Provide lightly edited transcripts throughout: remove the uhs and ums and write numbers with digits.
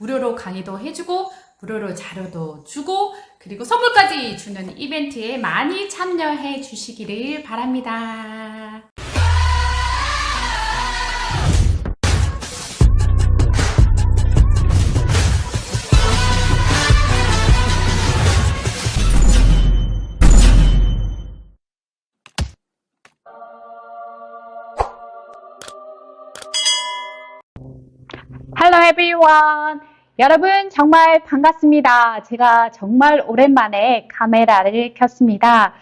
무료로 강의도 해주고 무료로 자료도 주고 그리고 선물까지 주는 이벤트에 많이 참여해 주시기를 바랍니다. Hello everyone. 여러분 정말 반갑습니다. 제가 정말 오랜만에 카메라를 켰습니다.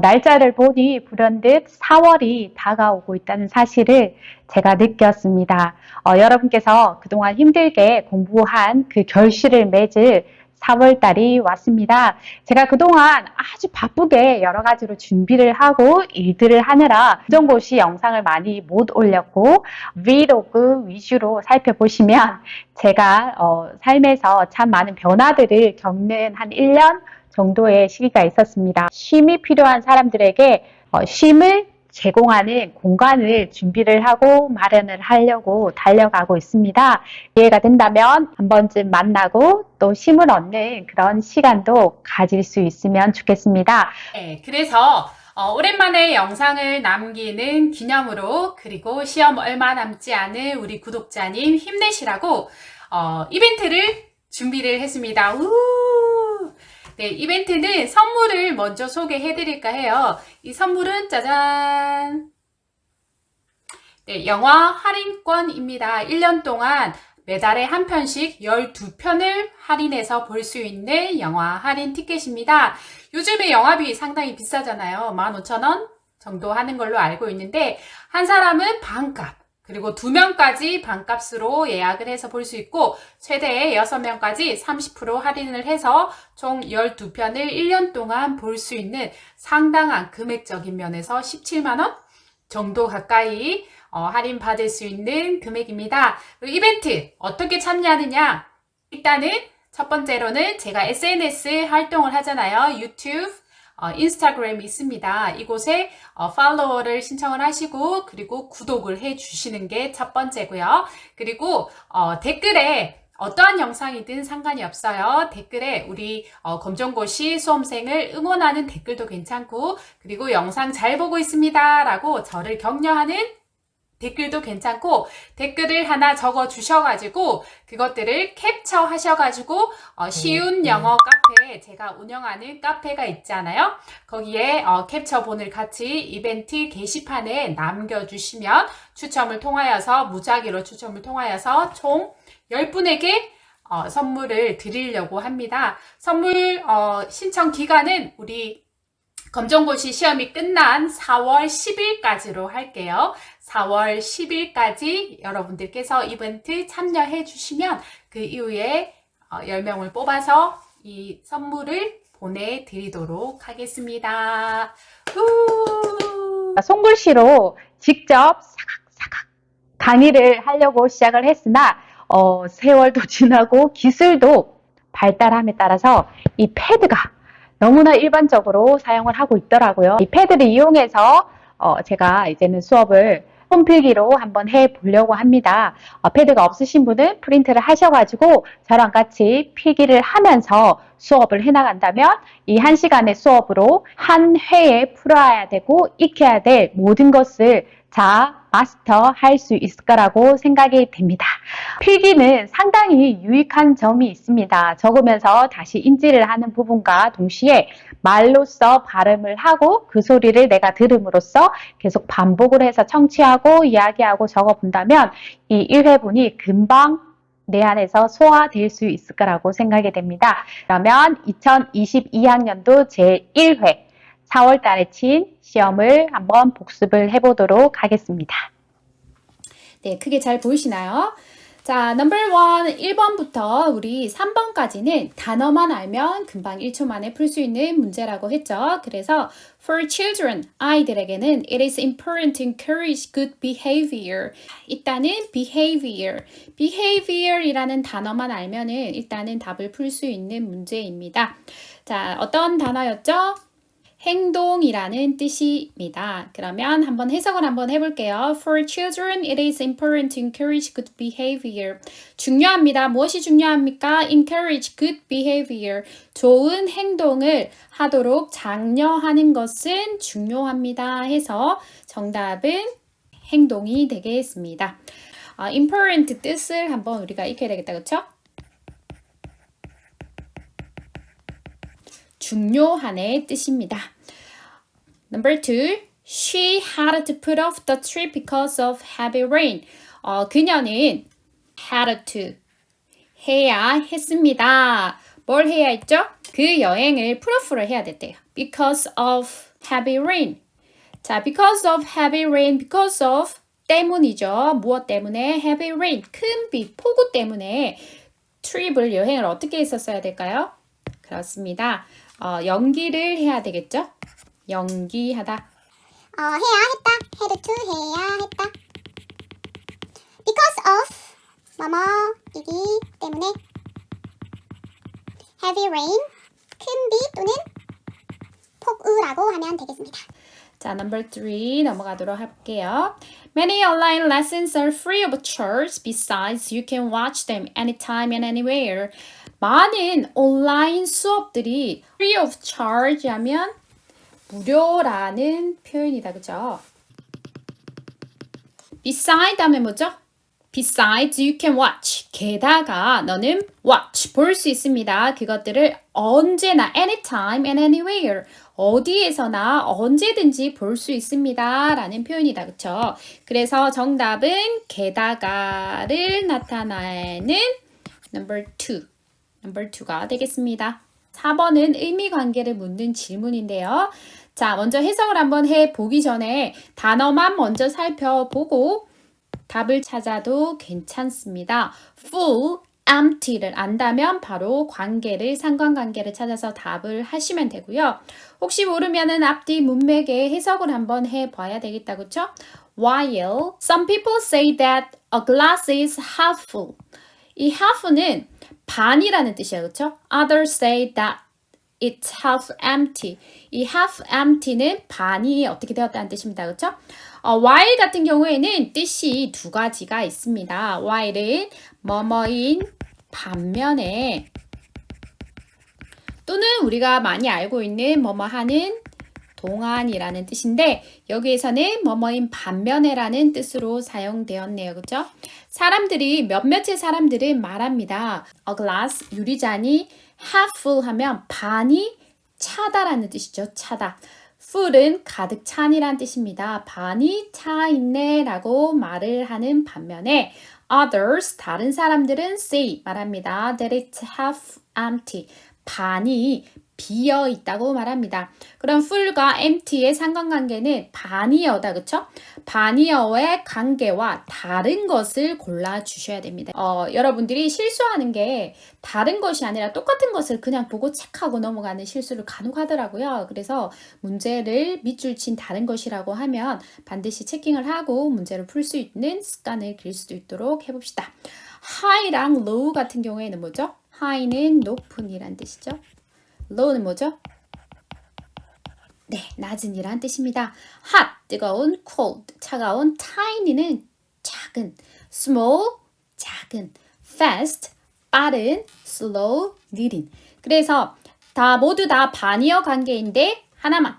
날짜를 보니 불현듯 4월이 다가오고 있다는 사실을 제가 느꼈습니다. 여러분께서 그동안 힘들게 공부한 그 결실을 맺을 4월달이 왔습니다. 제가 그동안 아주 바쁘게 여러 가지로 준비를 하고 일들을 하느라 검정고시 영상을 많이 못 올렸고 브이로그 위주로 살펴보시면 제가 삶에서 참 많은 변화들을 겪는 한 1년 정도의 시기가 있었습니다. 쉼이 필요한 사람들에게 쉼을 제공하는 공간을 준비를 하고 마련을 하려고 달려가고 있습니다. 기회가 된다면 한 번쯤 만나고 또 쉼을 얻는 그런 시간도 가질 수 있으면 좋겠습니다. 네, 그래서 오랜만에 영상을 남기는 기념으로 그리고 시험 얼마 남지 않은 우리 구독자님 힘내시라고 이벤트를 준비를 했습니다. 네, 이벤트는 선물을 먼저 소개해 드릴까 해요. 이 선물은 짜잔! 네, 영화 할인권입니다. 1년 동안 매달에 한 편씩 12편을 할인해서 볼 수 있는 영화 할인 티켓입니다. 요즘에 영화비 상당히 비싸잖아요. 15,000원 정도 하는 걸로 알고 있는데 한 사람은 반값 그리고 2명까지 반값으로 예약을 해서 볼 수 있고 최대 6명까지 30% 할인을 해서 총 12편을 1년 동안 볼 수 있는 상당한 금액적인 면에서 17만원 정도 가까이 할인 받을 수 있는 금액입니다. 이벤트 어떻게 참여하느냐? 일단은 첫 번째로는 제가 SNS 활동을 하잖아요. 유튜브, 인스타그램이 있습니다. 이곳에 팔로워를 신청을 하시고 그리고 구독을 해 주시는 게 첫 번째고요. 그리고 댓글에 어떠한 영상이든 상관이 없어요. 댓글에 우리 검정고시 수험생을 응원하는 댓글도 괜찮고 그리고 영상 잘 보고 있습니다 라고 저를 격려하는 댓글도 괜찮고 댓글을 하나 적어 주셔가지고 그것들을 캡처 하셔가지고 쉬운 영어 카페 제가 운영하는 카페가 있잖아요. 거기에 캡처본을 같이 이벤트 게시판에 남겨주시면 추첨을 통하여서 무작위로 추첨을 통하여서 총 10분에게 선물을 드리려고 합니다. 선물 신청 기간은 우리 검정고시 시험이 끝난 4월 10일까지로 할게요. 4월 10일까지 여러분들께서 이벤트 참여해 주시면 그 이후에 10명을 뽑아서 이 선물을 보내드리도록 하겠습니다. 손글씨로 직접 사각사각 강의를 하려고 시작을 했으나 세월도 지나고 기술도 발달함에 따라서 이 패드가 너무나 일반적으로 사용을 하고 있더라고요. 이 패드를 이용해서 제가 이제는 수업을 홈필기로 한번 해보려고 합니다. 패드가 없으신 분은 프린트를 하셔가지고 저랑 같이 필기를 하면서 수업을 해나간다면 이 1시간의 수업으로 한 회에 풀어야 되고 익혀야 될 모든 것을 마스터 할 수 있을 거라고 생각이 됩니다. 필기는 상당히 유익한 점이 있습니다. 적으면서 다시 인지를 하는 부분과 동시에 말로써 발음을 하고 그 소리를 내가 들음으로써 계속 반복을 해서 청취하고 이야기하고 적어본다면 이 1회분이 금방 내 안에서 소화될 수 있을 거라고 생각이 됩니다. 그러면 2022학년도 제1회 4월 달에 친 시험을 한번 복습을 해보도록 하겠습니다. 네, 크게 잘 보이시나요? 자, 넘버 1, 1번부터 우리 3번까지는 단어만 알면 금방 1초 만에 풀 수 있는 문제라고 했죠. 그래서 for children, 아이들에게는 it is important to encourage good behavior. 일단은 behavior이라는 단어만 알면은 일단은 답을 풀 수 있는 문제입니다. 자, 어떤 단어였죠? 행동이라는 뜻입니다. 그러면 한번 해석을 한번 해볼게요. For children, it is important to encourage good behavior. 중요합니다. 무엇이 중요합니까? Encourage good behavior. 좋은 행동을 하도록 장려하는 것은 중요합니다. 해서 정답은 행동이 되겠습니다. important 뜻을 한번 우리가 익혀야 되겠다. 그렇죠? 중요한의 뜻입니다. Number 2. She had to put off the trip because of heavy rain. 그녀는 had to 해야 했습니다. 뭘 해야 했죠? 그 여행을 put off를 해야 됐대요. Because of heavy rain. 자, because of heavy rain, because of 때문이죠. 무엇 때문에? heavy rain, 큰 비, 폭우 때문에 트립을 여행을 어떻게 했었어야 될까요? 그렇습니다. 연기를 해야 되겠죠? 연기하다. 해야 했다. had to 해야 했다. Because of 뭐뭐이기 때문에 heavy rain 큰 비 또는 폭우라고 하면 되겠습니다. 자, number 3 넘어가도록 할게요. Many online lessons are free of charge. Besides, you can watch them anytime and anywhere. 많은 온라인 수업들이 free of charge 하면 무료라는 표현이다. 그죠? Beside 하면 뭐죠? Besides, you can watch. 게다가 너는 watch, 볼 수 있습니다. 그것들을 언제나, anytime and anywhere. 어디에서나 언제든지 볼 수 있습니다. 라는 표현이다. 그쵸? 그래서 정답은 게다가를 나타내는 number 2. number 2가 되겠습니다. 4번은 의미 관계를 묻는 질문인데요. 자, 먼저 해석을 한번 해보기 전에 단어만 먼저 살펴보고 답을 찾아도 괜찮습니다. full, empty를 안다면 바로 관계를, 상관관계를 찾아서 답을 하시면 되고요. 혹시 모르면은 앞뒤 문맥의 해석을 한번 해봐야 되겠다. 그쵸? While some people say that a glass is half full. 이 half는 반이라는 뜻이에요. 그쵸? Others say that it's half empty. 이 half empty는 반이 어떻게 되었다는 뜻입니다. 그쵸? while 같은 경우에는 뜻이 두 가지가 있습니다. while은 뭐뭐인 반면에 또는 우리가 많이 알고 있는 뭐뭐 하는 동안이라는 뜻인데 여기에서는 뭐뭐인 반면에라는 뜻으로 사용되었네요. 그죠? 사람들이 몇몇의 사람들은 말합니다. A glass, 유리잔이 half full 하면 반이 차다라는 뜻이죠. 차다. full은 가득 찬이란 뜻입니다. 반이 차 있네 라고 말을 하는 반면에 others, 다른 사람들은 say, 말합니다. that it's half empty, 반이 비어 있다고 말합니다. 그럼 full과 empty의 상관관계는 반이어다, 그쵸? 반이어의 관계와 다른 것을 골라주셔야 됩니다. 여러분들이 실수하는 게 다른 것이 아니라 똑같은 것을 그냥 보고 체크하고 넘어가는 실수를 간혹 하더라고요. 그래서 문제를 밑줄 친 다른 것이라고 하면 반드시 체킹을 하고 문제를 풀 수 있는 습관을 길 수도 있도록 해봅시다. high랑 low 같은 경우에는 뭐죠? high는 높은이란 뜻이죠. low는 뭐죠? 네, 낮은이란 뜻입니다. hot, 뜨거운, cold, 차가운, tiny는 작은, small, 작은, fast, 빠른, slow, 느린. 그래서 모두 다 반이어 관계인데 하나만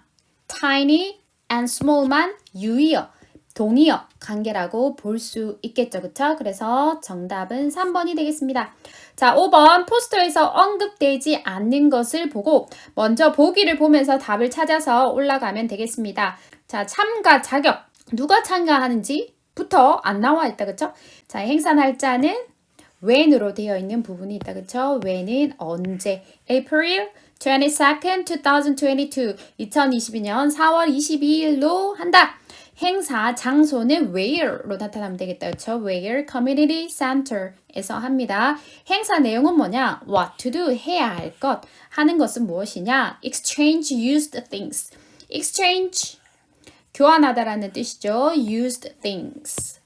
tiny and small만 유의어, 동의어 관계라고 볼 수 있겠죠. 그쵸? 그래서 정답은 3번이 되겠습니다. 자, 5번 포스터에서 언급되지 않는 것을 보고 먼저 보기를 보면서 답을 찾아서 올라가면 되겠습니다. 자, 참가 자격. 누가 참가하는지부터 안 나와 있다. 그쵸? 자, 행사 날짜는 when으로 되어 있는 부분이 있다. 그쵸? when은 언제? April 22nd, 2022. 2022년 4월 22일로 한다. 행사 장소는 where로 나타나면 되겠다. 그렇죠? where community center에서 합니다. 행사 내용은 뭐냐? what to do, 해야 할 것. 하는 것은 무엇이냐? exchange used things. exchange, 교환하다라는 뜻이죠. used things.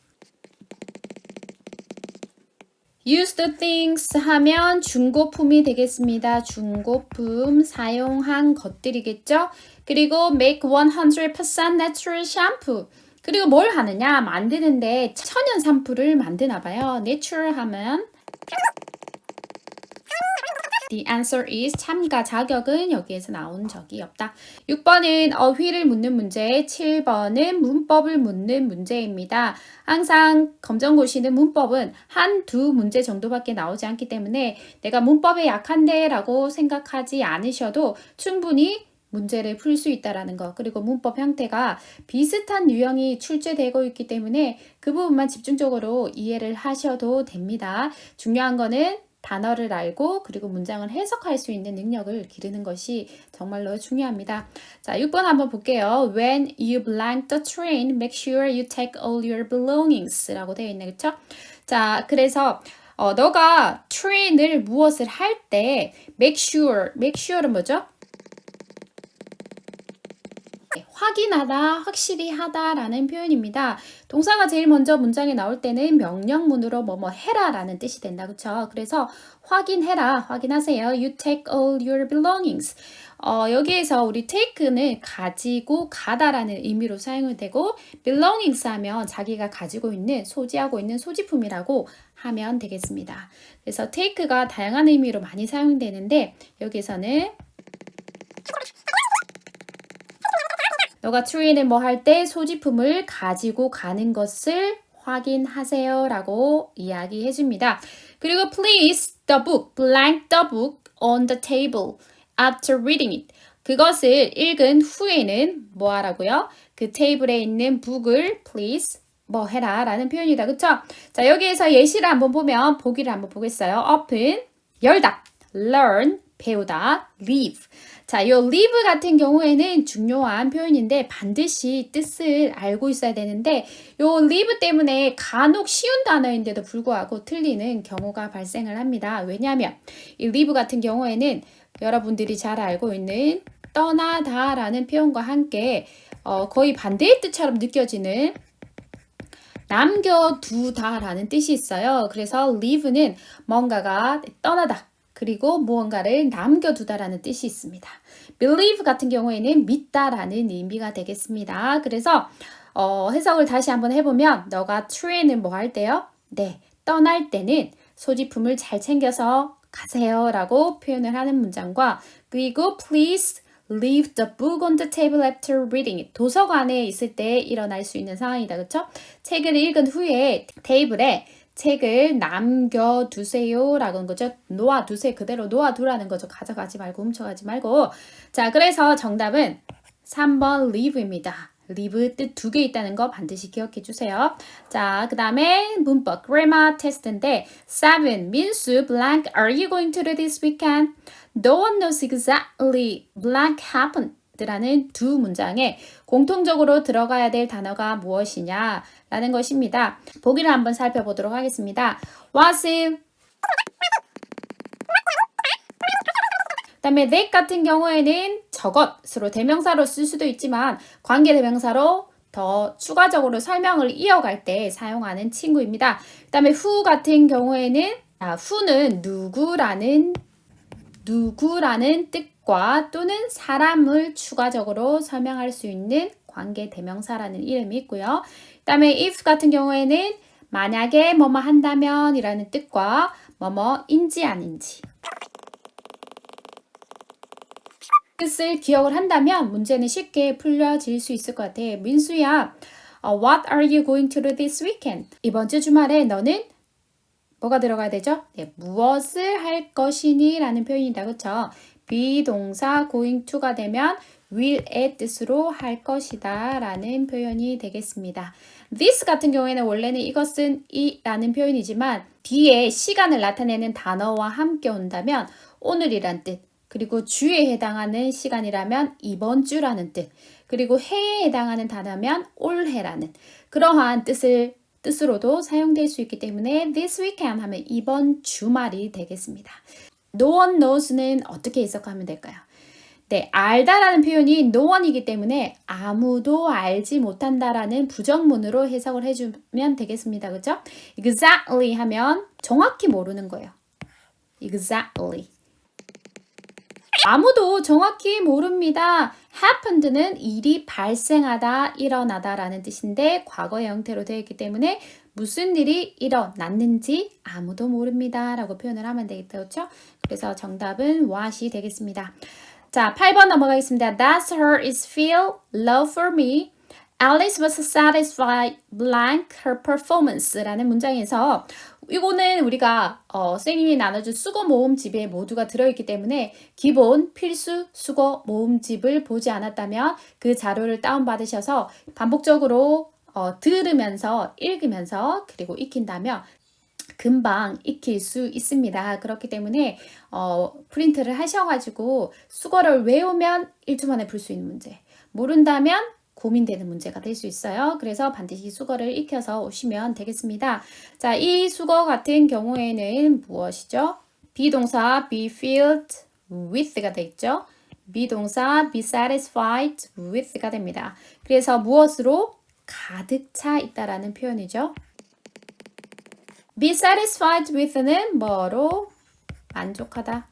use the things 하면 중고품이 되겠습니다. 중고품 사용한 것들이겠죠. 그리고 make 100% natural shampoo. 그리고 뭘 하느냐? 만드는데 천연 샴푸를 만드나 봐요. natural 하면 The answer is 참가 자격은 여기에서 나온 적이 없다. 6번은 어휘를 묻는 문제, 7번은 문법을 묻는 문제입니다. 항상 검정고시는 문법은 한두 문제 정도밖에 나오지 않기 때문에 내가 문법에 약한데 라고 생각하지 않으셔도 충분히 문제를 풀 수 있다라는 거. 그리고 문법 형태가 비슷한 유형이 출제되고 있기 때문에 그 부분만 집중적으로 이해를 하셔도 됩니다. 중요한 거는 단어를 알고 그리고 문장을 해석할 수 있는 능력을 기르는 것이 정말로 중요합니다. 자, 6번 한번 볼게요. When you blank the train, make sure you take all your belongings 라고 되어 있네. 그쵸? 자, 그래서 너가 train을 무엇을 할 때 make sure는 뭐죠? 확인하다, 확실히 하다라는 표현입니다. 동사가 제일 먼저 문장에 나올 때는 명령문으로 뭐뭐 해라라는 뜻이 된다. 그쵸? 그래서 확인해라, 확인하세요. You take all your belongings. 여기에서 우리 take는 가지고 가다라는 의미로 사용이 되고 belongings 하면 자기가 가지고 있는, 소지하고 있는 소지품이라고 하면 되겠습니다. 그래서 take가 다양한 의미로 많이 사용되는데 여기에서는 너가 train을 뭐 할 때 소지품을 가지고 가는 것을 확인하세요 라고 이야기해 줍니다. 그리고 place the book, blank the book on the table after reading it. 그것을 읽은 후에는 뭐 하라고요? 그 테이블에 있는 book을 please 뭐 해라 라는 표현이다. 그쵸? 자, 여기에서 예시를 한번 보면 보기를 한번 보겠어요. open, 열다, learn, 배우다, leave. 자, 요 leave 같은 경우에는 중요한 표현인데 반드시 뜻을 알고 있어야 되는데 요 leave 때문에 간혹 쉬운 단어인데도 불구하고 틀리는 경우가 발생을 합니다. 왜냐하면 이 leave 같은 경우에는 여러분들이 잘 알고 있는 떠나다 라는 표현과 함께 거의 반대의 뜻처럼 느껴지는 남겨두다 라는 뜻이 있어요. 그래서 leave는 뭔가가 떠나다 그리고 무언가를 남겨두다라는 뜻이 있습니다. believe 같은 경우에는 믿다라는 의미가 되겠습니다. 그래서 해석을 다시 한번 해보면 너가 train을 뭐 할 때요? 네, 떠날 때는 소지품을 잘 챙겨서 가세요 라고 표현을 하는 문장과 그리고 please leave the book on the table after reading it. 도서관에 있을 때 일어날 수 있는 상황이다. 그렇죠? 책을 읽은 후에 테이블에 책을 남겨두세요 라는 거죠. 놓아두세요. 그대로 놓아두라는 거죠. 가져가지 말고 훔쳐가지 말고. 자, 그래서 정답은 3번 leave입니다. leave 뜻 두 개 있다는 거 반드시 기억해 주세요. 자, 그 다음에 문법 grammar 테스트인데 7. 민수 blank are you going to do this weekend? No one knows exactly blank happened 라는 두 문장에 공통적으로 들어가야 될 단어가 무엇이냐 라는 것입니다. 보기를 한번 살펴보도록 하겠습니다. Was 그다음에 that 같은 경우에는 저것으로 대명사로 쓸 수도 있지만 관계 대명사로 더 추가적으로 설명을 이어갈 때 사용하는 친구입니다. 그다음에 who 같은 경우에는 who는 누구라는 뜻과 또는 사람을 추가적으로 설명할 수 있는 관계 대명사라는 이름이 있고요. 그다음에 if 같은 경우에는 만약에 뭐뭐 한다면 이라는 뜻과 뭐뭐인지 아닌지 뜻을 기억을 한다면 문제는 쉽게 풀려질 수 있을 것 같아요. 민수야, what are you going to do this weekend? 이번 주 주말에 너는 뭐가 들어가야 되죠? 네, 무엇을 할 것이니? 라는 표현이다. 그쵸? 비동사 going to가 되면 will의 뜻으로 할 것이다 라는 표현이 되겠습니다. this 같은 경우에는 원래는 이것은 이라는 표현이지만 뒤에 시간을 나타내는 단어와 함께 온다면 오늘이란 뜻, 그리고 주에 해당하는 시간이라면 이번 주라는 뜻, 그리고 해에 해당하는 단어면 올해라는 그러한 뜻으로도 사용될 수 있기 때문에 this weekend 하면 이번 주말이 되겠습니다. No one knows는 어떻게 해석하면 될까요? 네, 알다라는 표현이 no one이기 때문에 아무도 알지 못한다라는 부정문으로 해석을 해주면 되겠습니다. 그죠? exactly 하면 정확히 모르는 거예요. exactly. 아무도 정확히 모릅니다. happened는 일이 발생하다, 일어나다라는 뜻인데 과거의 형태로 되어 있기 때문에 무슨 일이 일어났는지 아무도 모릅니다 라고 표현을 하면 되겠다. 그렇죠? 그래서 정답은 what이 되겠습니다. 자, 8번 넘어가겠습니다. That's her is feel love for me. Alice was satisfied blank her performance라는 문장에서 이거는 우리가 선생님이 나눠준 수거 모음집에 모두가 들어있기 때문에 기본 필수 수거 모음집을 보지 않았다면 그 자료를 다운받으셔서 반복적으로 들으면서 읽으면서 그리고 익힌다면 금방 익힐 수 있습니다. 그렇기 때문에 프린트를 하셔가지고 수거를 외우면 1초 만에 풀 수 있는 문제, 모른다면 고민되는 문제가 될 수 있어요. 그래서 반드시 수거를 익혀서 오시면 되겠습니다. 자, 이 수거 같은 경우에는 무엇이죠? 비동사 be filled with가 되겠죠. 비동사 be satisfied with가 됩니다. 그래서 무엇으로? 가득 차 있다라는 표현이죠. be satisfied with는 뭐로? 만족하다.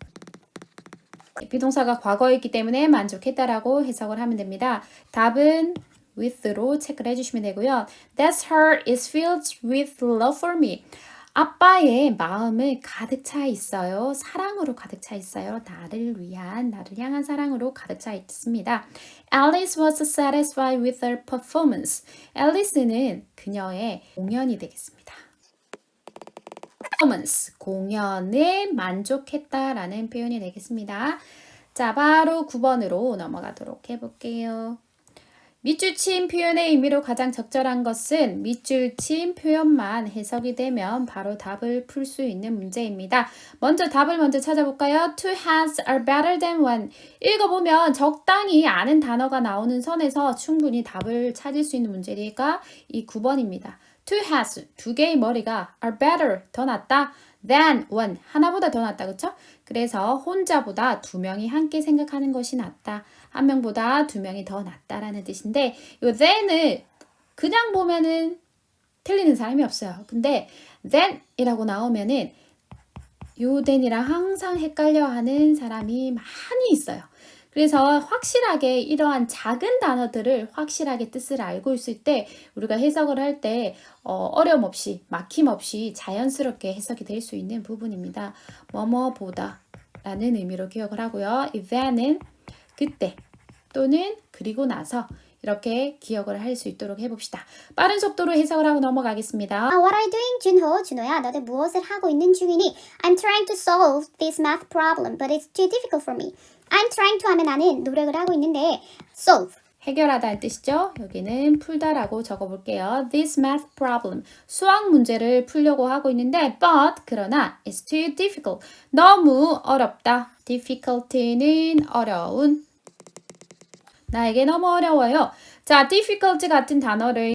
비동사가 과거이기 때문에 만족했다라고 해석을 하면 됩니다. 답은 with로 체크를 해주시면 되고요. That's her is filled with love for me. 아빠의 마음을 가득 차 있어요. 사랑으로 가득 차 있어요. 나를 향한 사랑으로 가득 차 있습니다. Alice was satisfied with her performance. 앨리스는 그녀의 공연이 되겠습니다. performance, 공연에 만족했다라는 표현이 되겠습니다. 자, 바로 9번으로 넘어가도록 해볼게요. 밑줄 친 표현의 의미로 가장 적절한 것은 밑줄 친 표현만 해석이 되면 바로 답을 풀 수 있는 문제입니다. 먼저 답을 먼저 찾아볼까요? Two hats are better than one. 읽어보면 적당히 아는 단어가 나오는 선에서 충분히 답을 찾을 수 있는 문제니까 이 9번입니다. Two hats, 두 개의 머리가 are better, 더 낫다. than one, 하나보다 더 낫다. 그쵸? 그래서 혼자보다 두 명이 함께 생각하는 것이 낫다. 한 명보다 두 명이 더 낫다라는 뜻인데 이 than을 그냥 보면은 틀리는 사람이 없어요. 근데 than이라고 나오면은 요 than이랑 항상 헷갈려 하는 사람이 많이 있어요. 그래서 확실하게 이러한 작은 단어들을 확실하게 뜻을 알고 있을 때 우리가 해석을 할 때 어려움 없이 막힘 없이 자연스럽게 해석이 될 수 있는 부분입니다. 뭐뭐보다 라는 의미로 기억을 하고요. 이 then은 그때 또는 그리고 나서 이렇게 기억을 할 수 있도록 해봅시다. 빠른 속도로 해석을 하고 넘어가겠습니다. What are you doing, 준호? 준호야, 너는 무엇을 하고 있는 중이니? I'm trying to solve this math problem, but it's too difficult for me. I'm trying to 하면 나는 노력을 하고 있는데 solve. 해결하다는 뜻이죠. 여기는 풀다라고 적어볼게요. This math problem. 수학 문제를 풀려고 하고 있는데 but 그러나 it's too difficult. 너무 어렵다. difficult는 어려운. 나에게 너무 어려워요. 자, difficult 같은 단어를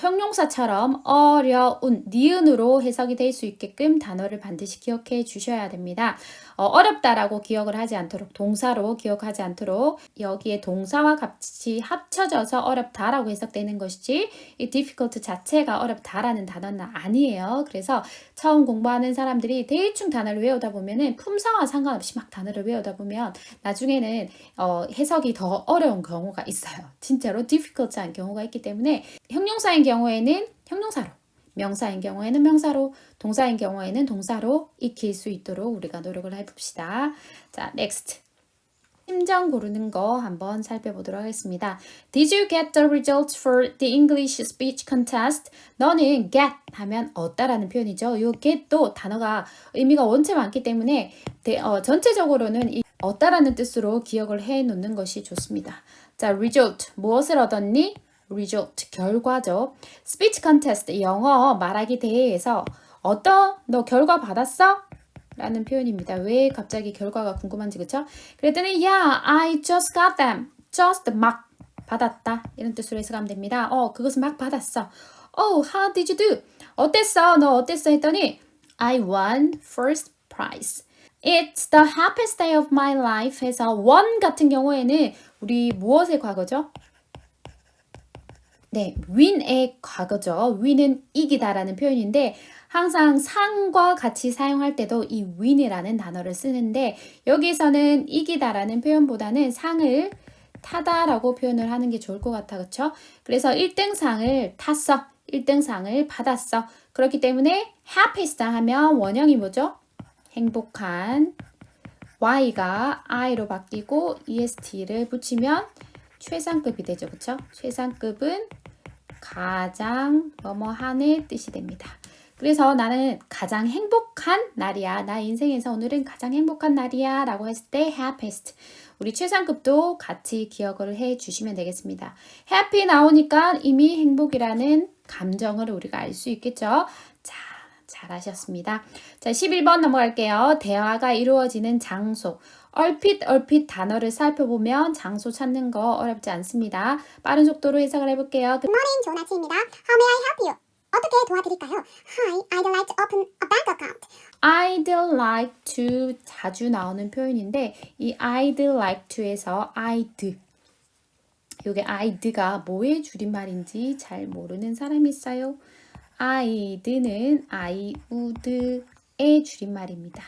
형용사처럼 어려운, 니은으로 해석이 될 수 있게끔 단어를 반드시 기억해 주셔야 됩니다. 어렵다라고 기억을 하지 않도록, 동사로 기억하지 않도록 여기에 동사와 같이 합쳐져서 어렵다라고 해석되는 것이지 이 difficult 자체가 어렵다라는 단어는 아니에요. 그래서 처음 공부하는 사람들이 대충 단어를 외우다 보면은 품사와 상관없이 막 단어를 외우다 보면 나중에는 해석이 더 어려운 경우가 있어요. 진짜로 difficult한 경우가 있기 때문에 형용사인 경우에는 형용사로, 명사인 경우에는 명사로, 동사인 경우에는 동사로 익힐 수 있도록 우리가 노력을 해봅시다. 자, next. 심정 고르는 거 한번 살펴보도록 하겠습니다. Did you get the results for the English speech contest? 너는 get 하면 얻다라는 표현이죠. 이 get도 단어가 의미가 원체 많기 때문에 전체적으로는 이 얻다라는 뜻으로 기억을 해 놓는 것이 좋습니다. 자, result, 무엇을 얻었니? result, 결과죠. speech contest, 영어 말하기 대회에서 너 결과 받았어? 라는 표현입니다. 왜 갑자기 결과가 궁금한지, 그쵸? 그랬더니 yeah, I just got them. just 막 받았다. 이런 뜻으로 해석하면 됩니다. 그것을 막 받았어. Oh, how did you do? 어땠어? 너 어땠어? 했더니 I won first prize. It's the happiest day of my life 해서 one 같은 경우에는 우리 무엇의 과거죠? 네, win의 과거죠. win은 이기다라는 표현인데 항상 상과 같이 사용할 때도 이 win이라는 단어를 쓰는데 여기서는 이기다라는 표현보다는 상을 타다라고 표현을 하는 게 좋을 것 같아. 그쵸? 그래서 1등상을 탔어. 1등상을 받았어. 그렇기 때문에 happiest 하면 원형이 뭐죠? 행복한. y가 i로 바뀌고 est를 붙이면 최상급이 되죠. 그쵸? 최상급은 가장 뭐뭐한의 뜻이 됩니다. 그래서 나는 가장 행복한 날이야. 나 인생에서 오늘은 가장 행복한 날이야 라고 했을 때 happiest. 우리 최상급도 같이 기억을 해 주시면 되겠습니다. happy 나오니까 이미 행복이라는 감정을 우리가 알 수 있겠죠. 자, 잘하셨습니다. 자, 11번 넘어갈게요. 대화가 이루어지는 장소. 얼핏 단어를 살펴보면 장소 찾는 거 어렵지 않습니다. 빠른 속도로 해석을 해볼게요. 굿모닝, 좋은 아침입니다. How may I help you? 어떻게 도와드릴까요? Hi, I'd like to open a bank account. I'd like to 자주 나오는 표현인데 이 I'd like to에서 I'd 요게 I'd가 뭐의 줄임말인지 잘 모르는 사람이 있어요? I'd는 I would의 줄임말입니다.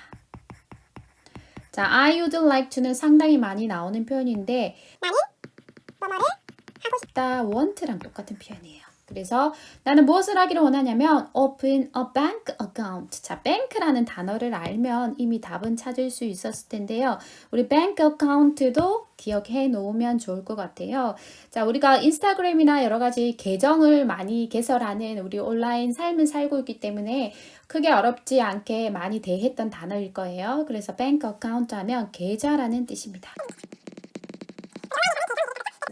자, I would like to는 상당히 많이 나오는 표현인데 나는 뭐뭐를 하고 싶다, want랑 똑같은 표현이에요. 그래서 나는 무엇을 하기를 원하냐면 open a bank account. 자, bank라는 단어를 알면 이미 답은 찾을 수 있었을 텐데요. 우리 bank account도 기억해 놓으면 좋을 것 같아요. 자, 우리가 인스타그램이나 여러 가지 계정을 많이 개설하는 우리 온라인 삶을 살고 있기 때문에 크게 어렵지 않게 많이 대했던 단어일 거예요. 그래서 bank account 하면 계좌라는 뜻입니다.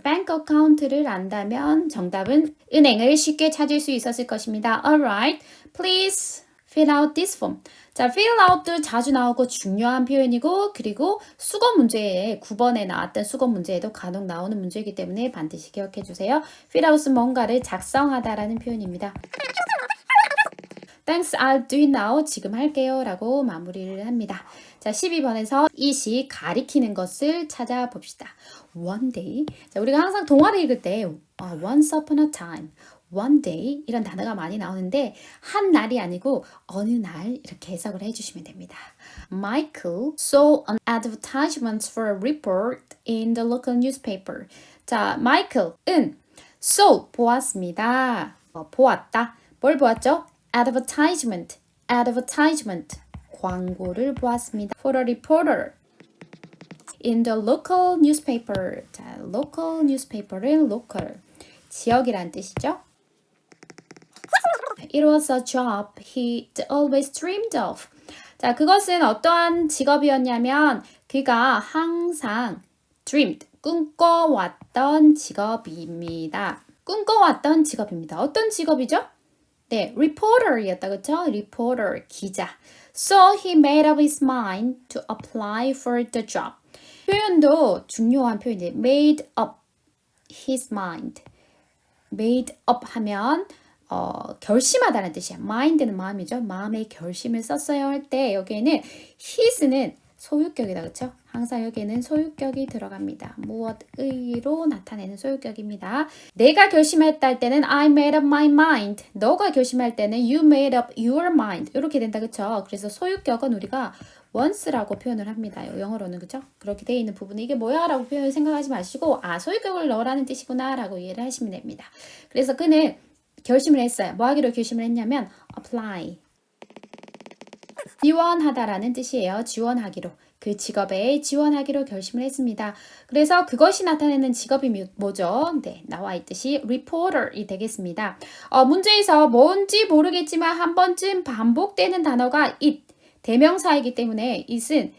bank account를 안다면 정답은 은행을 쉽게 찾을 수 있었을 것입니다. Alright, please fill out this form. 자, fill out도 자주 나오고 중요한 표현이고 그리고 수거 문제에 9번에 나왔던 수거 문제에도 간혹 나오는 문제이기 때문에 반드시 기억해 주세요. fill out은 뭔가를 작성하다라는 표현입니다. Thanks, I'll do it now. 지금 할게요. 라고 마무리를 합니다. 자, 12번에서 이 시 가리키는 것을 찾아봅시다. One day. 자, 우리가 항상 동화를 읽을 때 once upon a time, one day 이런 단어가 많이 나오는데 한 날이 아니고 어느 날 이렇게 해석을 해주시면 됩니다. Michael saw an advertisement for a report in the local newspaper. 자, Michael은 saw 보았습니다. 보았다. 뭘 보았죠? advertisement, 광고를 보았습니다. For a reporter in the local newspaper. 자, local newspaper은 local, 지역이란 뜻이죠. It was a job he'd always dreamed of. 자, 그것은 어떠한 직업이었냐면 그가 항상 dreamed, 꿈꿔왔던 직업입니다. 꿈꿔왔던 직업입니다. 어떤 직업이죠? 네, reporter이었다, 그쵸? reporter, 기자. So he made up his mind to apply for the job. 표현도 중요한 표현이에요. made up his mind. made up 하면 결심하다는 뜻이야. mind는 마음이죠. 마음의 결심을 썼어요 할 때 여기에는 his는 소유격이다, 그쵸? 항상 여기에는 소유격이 들어갑니다. 무엇의로 나타내는 소유격입니다. 내가 결심했다 할 때는 I made up my mind. 너가 결심할 때는 you made up your mind. 이렇게 된다, 그쵸? 그래서 소유격은 우리가 once라고 표현을 합니다. 영어로는, 그쵸? 그렇게 되어 있는 부분에 이게 뭐야? 라고 표현을 생각하지 마시고 소유격을 넣으라는 뜻이구나 라고 이해를 하시면 됩니다. 그래서 그는 결심을 했어요. 뭐 하기로 결심을 했냐면 apply. 지원하다라는 뜻이에요. 지원하기로. 그 직업에 지원하기로 결심을 했습니다. 그래서 그것이 나타내는 직업이 뭐죠? 네, 나와 있듯이 reporter이 되겠습니다. 문제에서 뭔지 모르겠지만 한 번쯤 반복되는 단어가 it, 대명사이기 때문에 it은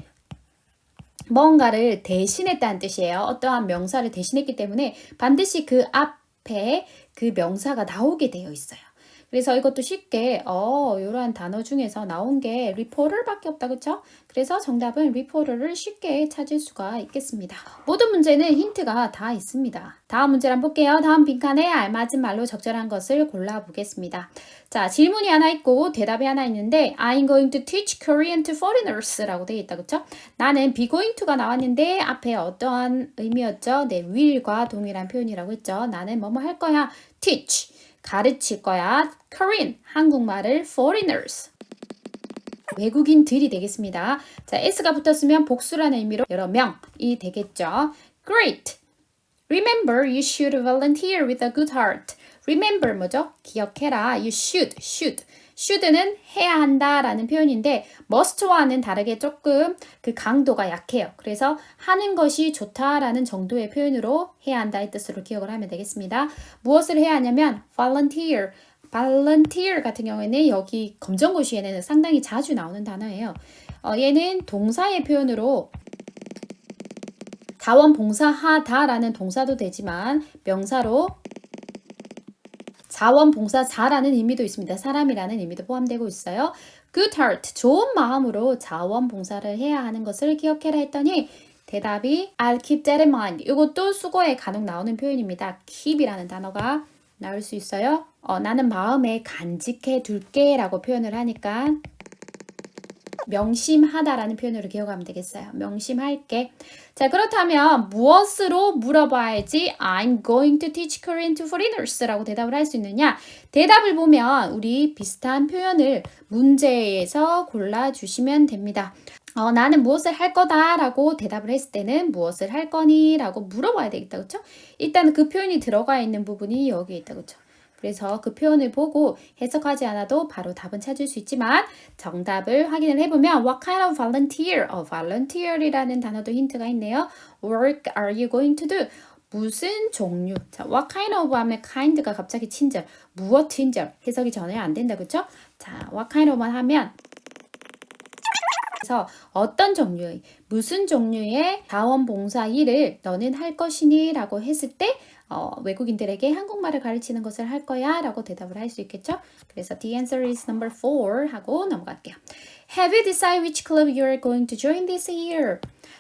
뭔가를 대신했다는 뜻이에요. 어떠한 명사를 대신했기 때문에 반드시 그 앞에 그 명사가 나오게 되어 있어요. 그래서 이것도 쉽게 이러한 단어 중에서 나온 게 reporter밖에 없다. 그쵸? 그래서 정답은 reporter를 쉽게 찾을 수가 있겠습니다. 모든 문제는 힌트가 다 있습니다. 다음 문제를 한번 볼게요. 다음 빈칸에 알맞은 말로 적절한 것을 골라보겠습니다. 자, 질문이 하나 있고 대답이 하나 있는데 I'm going to teach Korean to foreigners 라고 되어 있다. 그쵸? 나는 be going to가 나왔는데 앞에 어떠한 의미였죠? 네, will과 동일한 표현이라고 했죠. 나는 뭐뭐 할 거야. teach, 가르칠 거야. Korean, 한국말을 foreigners. 외국인들이 되겠습니다. 자, s가 붙었으면 복수라는 의미로 여러 명이 되겠죠. Great. Remember, you should volunteer with a good heart. Remember 뭐죠? 기억해라. You should. should는 해야 한다라는 표현인데 must와는 다르게 조금 그 강도가 약해요. 그래서 하는 것이 좋다라는 정도의 표현으로 해야 한다의 뜻으로 기억을 하면 되겠습니다. 무엇을 해야 하냐면 volunteer. volunteer 같은 경우에는 여기 검정고시에는 상당히 자주 나오는 단어예요. 얘는 동사의 표현으로 자원봉사하다라는 동사도 되지만 명사로 자원봉사자라는 의미도 있습니다. 사람이라는 의미도 포함되고 있어요. Good heart, 좋은 마음으로 자원봉사를 해야 하는 것을 기억해라 했더니 대답이 I'll keep that in mind. 이것도 수거에 간혹 나오는 표현입니다. keep이라는 단어가 나올 수 있어요. 나는 마음에 간직해 둘게 라고 표현을 하니까 명심하다라는 표현으로 기억하면 되겠어요. 명심할게. 자, 그렇다면 무엇으로 물어봐야지 I'm going to teach Korean to foreigners 라고 대답을 할 수 있느냐? 대답을 보면 우리 비슷한 표현을 문제에서 골라주시면 됩니다. 나는 무엇을 할 거다 라고 대답을 했을 때는 무엇을 할 거니? 라고 물어봐야 되겠다. 그쵸? 일단 그 표현이 들어가 있는 부분이 여기에 있다. 그쵸? 그래서 그 표현을 보고 해석하지 않아도 바로 답은 찾을 수 있지만 정답을 확인을 해보면 What kind of volunteer? volunteer이라는 단어도 힌트가 있네요. Work are you going to do? 무슨 종류? 자, what kind of 하면 kind가 갑자기 친절, 무엇 친절 해석이 전혀 안 된다. 그쵸? 자, what kind of만 하면 그래서 어떤 종류의, 무슨 종류의 자원봉사 일을 너는 할 것이니? 라고 했을 때 외국인들에게 한국말을 가르치는 것을 할 거야 라고 대답을 할 수 있겠죠. 그래서 the answer is number 4 하고 넘어갈게요. Have you decided which club you are going to join this year?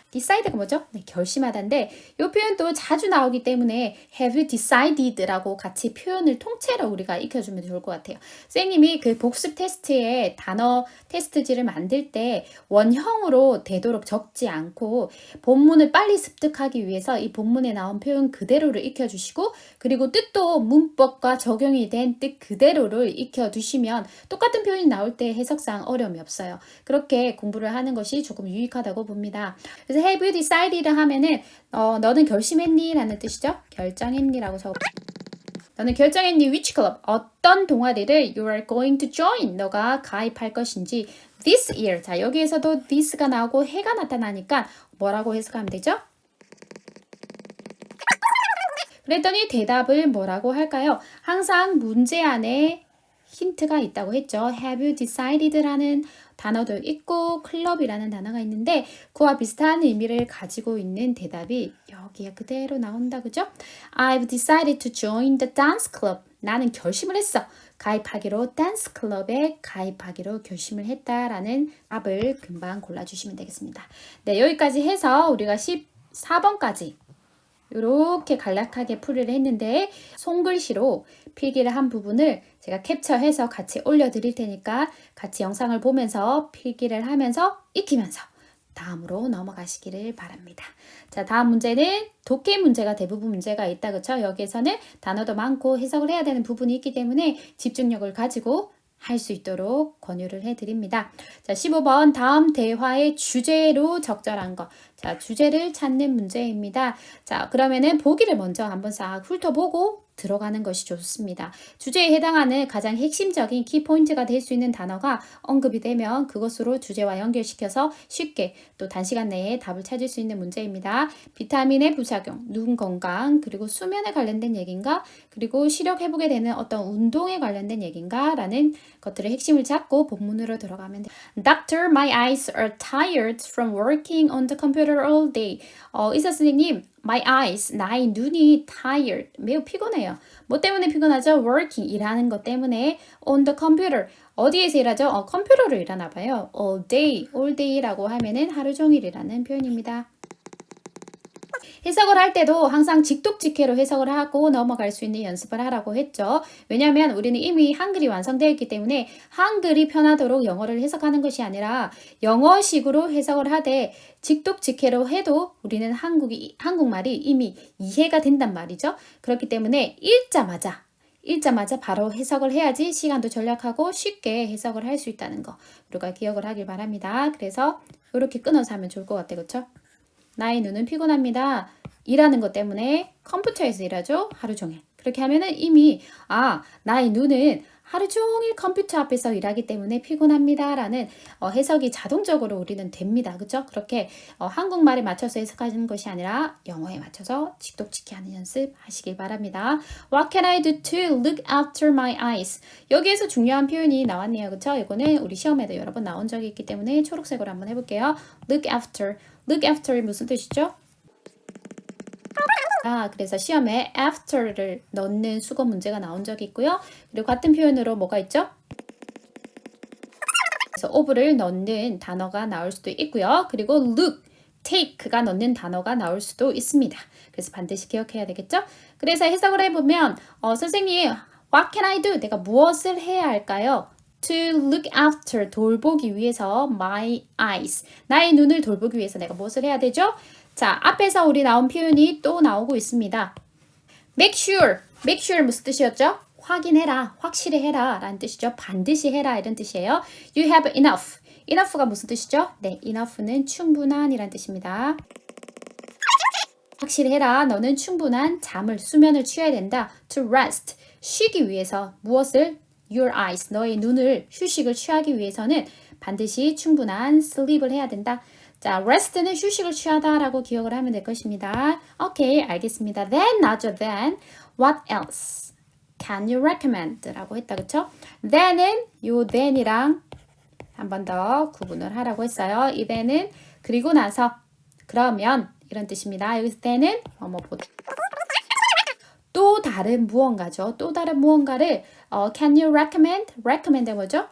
decide가 뭐죠? 네, 결심하다인데 이 표현도 자주 나오기 때문에 have you decided라고 같이 표현을 통째로 우리가 익혀주면 좋을 것 같아요. 선생님이 그 복습 테스트에 단어 테스트지를 만들 때 원형으로 되도록 적지 않고 본문을 빨리 습득하기 위해서 이 본문에 나온 표현 그대로를 익혀주시고 그리고 뜻도 문법과 적용이 된 뜻 그대로를 익혀두시면 똑같은 표현이 나올 때 해석상 어려움이 없어요. 그렇게 공부를 하는 것이 조금 유익하다고 봅니다. 그래서 have you decided 하면은 너는 결심했니? 라는 뜻이죠. 결정했니? 라고 적어. 너는 결정했니? which club? 어떤 동아리를 you are going to join? 너가 가입할 것인지 this year. 자, 여기에서도 this가 나오고 해가 나타나니까 뭐라고 해석하면 되죠? 그랬더니 대답을 뭐라고 할까요? 항상 문제 안에 힌트가 있다고 했죠. Have you decided라는 단어도 있고 클럽이라는 단어가 있는데 그와 비슷한 의미를 가지고 있는 대답이 여기에 그대로 나온다. 그죠? I've decided to join the dance club. 나는 결심을 했어. 가입하기로 댄스 클럽에 가입하기로 결심을 했다라는 답을 금방 골라주시면 되겠습니다. 네, 여기까지 해서 우리가 14번까지 이렇게 간략하게 풀이를 했는데 손글씨로 필기를 한 부분을 제가 캡처해서 같이 올려드릴 테니까 같이 영상을 보면서 필기를 하면서 익히면서 다음으로 넘어가시기를 바랍니다. 자, 다음 문제는 독해 문제가 대부분 문제가 있다. 그렇죠? 여기에서는 단어도 많고 해석을 해야 되는 부분이 있기 때문에 집중력을 가지고 할 수 있도록 권유를 해드립니다. 자, 15번 다음 대화의 주제로 적절한 것. 자, 주제를 찾는 문제입니다. 자, 그러면은 보기를 먼저 한번 싹 훑어보고 들어가는 것이 좋습니다. 주제에 해당하는 가장 핵심적인 키포인트가 될 수 있는 단어가 언급이 되면 그것으로 주제와 연결시켜서 쉽게 또 단시간 내에 답을 찾을 수 있는 문제입니다. 비타민의 부작용, 눈 건강, 그리고 수면에 관련된 얘기인가, 그리고 시력 회복에 되는 어떤 운동에 관련된 얘기인가 라는 것들의 핵심을 잡고 본문으로 들어가면 돼요. Doctor, my eyes are tired from working on the computer all day. 의사 선생님, My eyes, 나의 눈이 tired, 매우 피곤해요. 뭐 때문에 피곤하죠? Working, 일하는 것 때문에 on the computer, 어디에서 일하죠? 컴퓨터로 일하나 봐요. all day라고 하면은 하루 종일이라는 표현입니다. 해석을 할 때도 항상 직독직해로 해석을 하고 넘어갈 수 있는 연습을 하라고 했죠. 왜냐하면 우리는 이미 한글이 완성되어 있기 때문에 한글이 편하도록 영어를 해석하는 것이 아니라 영어식으로 해석을 하되 직독직해로 해도 우리는 한국말이 이미 이해가 된단 말이죠. 그렇기 때문에 읽자마자 바로 해석을 해야지 시간도 절약하고 쉽게 해석을 할 수 있다는 거 우리가 기억을 하길 바랍니다. 그래서 이렇게 끊어서 하면 좋을 것 같아요. 그렇죠? 나의 눈은 피곤합니다. 일하는 것 때문에 컴퓨터에서 일하죠. 하루 종일. 그렇게 하면은 이미 나의 눈은 하루 종일 컴퓨터 앞에서 일하기 때문에 피곤합니다. 라는 해석이 자동적으로 우리는 됩니다. 그렇죠? 그렇게 한국말에 맞춰서 해석하는 것이 아니라 영어에 맞춰서 직독직해 하는 연습 하시길 바랍니다. What can I do to look after my eyes? 여기에서 중요한 표현이 나왔네요. 그렇죠? 이거는 우리 시험에도 여러 번 나온 적이 있기 때문에 초록색으로 한번 해볼게요. Look after. Look after 무슨 뜻이죠? 그래서 시험에 after를 넣는 수거 문제가 나온 적이 있고요. 그리고 같은 표현으로 뭐가 있죠? 그래서 of를 넣는 단어가 나올 수도 있고요. 그리고 look, take가 넣는 단어가 나올 수도 있습니다. 그래서 반드시 기억해야 되겠죠? 그래서 해석을 해보면 선생님, what can I do? 내가 무엇을 해야 할까요? To look after, 돌보기 위해서 my eyes, 나의 눈을 돌보기 위해서 내가 무엇을 해야 되죠? 자, 앞에서 우리 나온 표현이 또 나오고 있습니다. Make sure 무슨 뜻이었죠? 확인해라, 확실히 해라 라는 뜻이죠. 반드시 해라 이런 뜻이에요. You have enough가 무슨 뜻이죠? 네, enough는 충분한 이란 뜻입니다. 확실히 해라, 너는 충분한 수면을 취해야 된다. To rest, 쉬기 위해서 무엇을? Your eyes, 너의 눈을 휴식을 취하기 위해서는 반드시 충분한 sleep을 해야 된다. 자, rest는 휴식을 취하다라고 기억을 하면 될 것입니다. 오케이, 알겠습니다. Then, what else can you recommend? 라고 했다, 그쵸? then은 요 then이랑 한 번 더 구분을 하라고 했어요. 이 then은 그리고 나서, 그러면 이런 뜻입니다. 여기서 then은 또 다른 무언가죠. 또 다른 무언가를 can you recommend 뭐죠?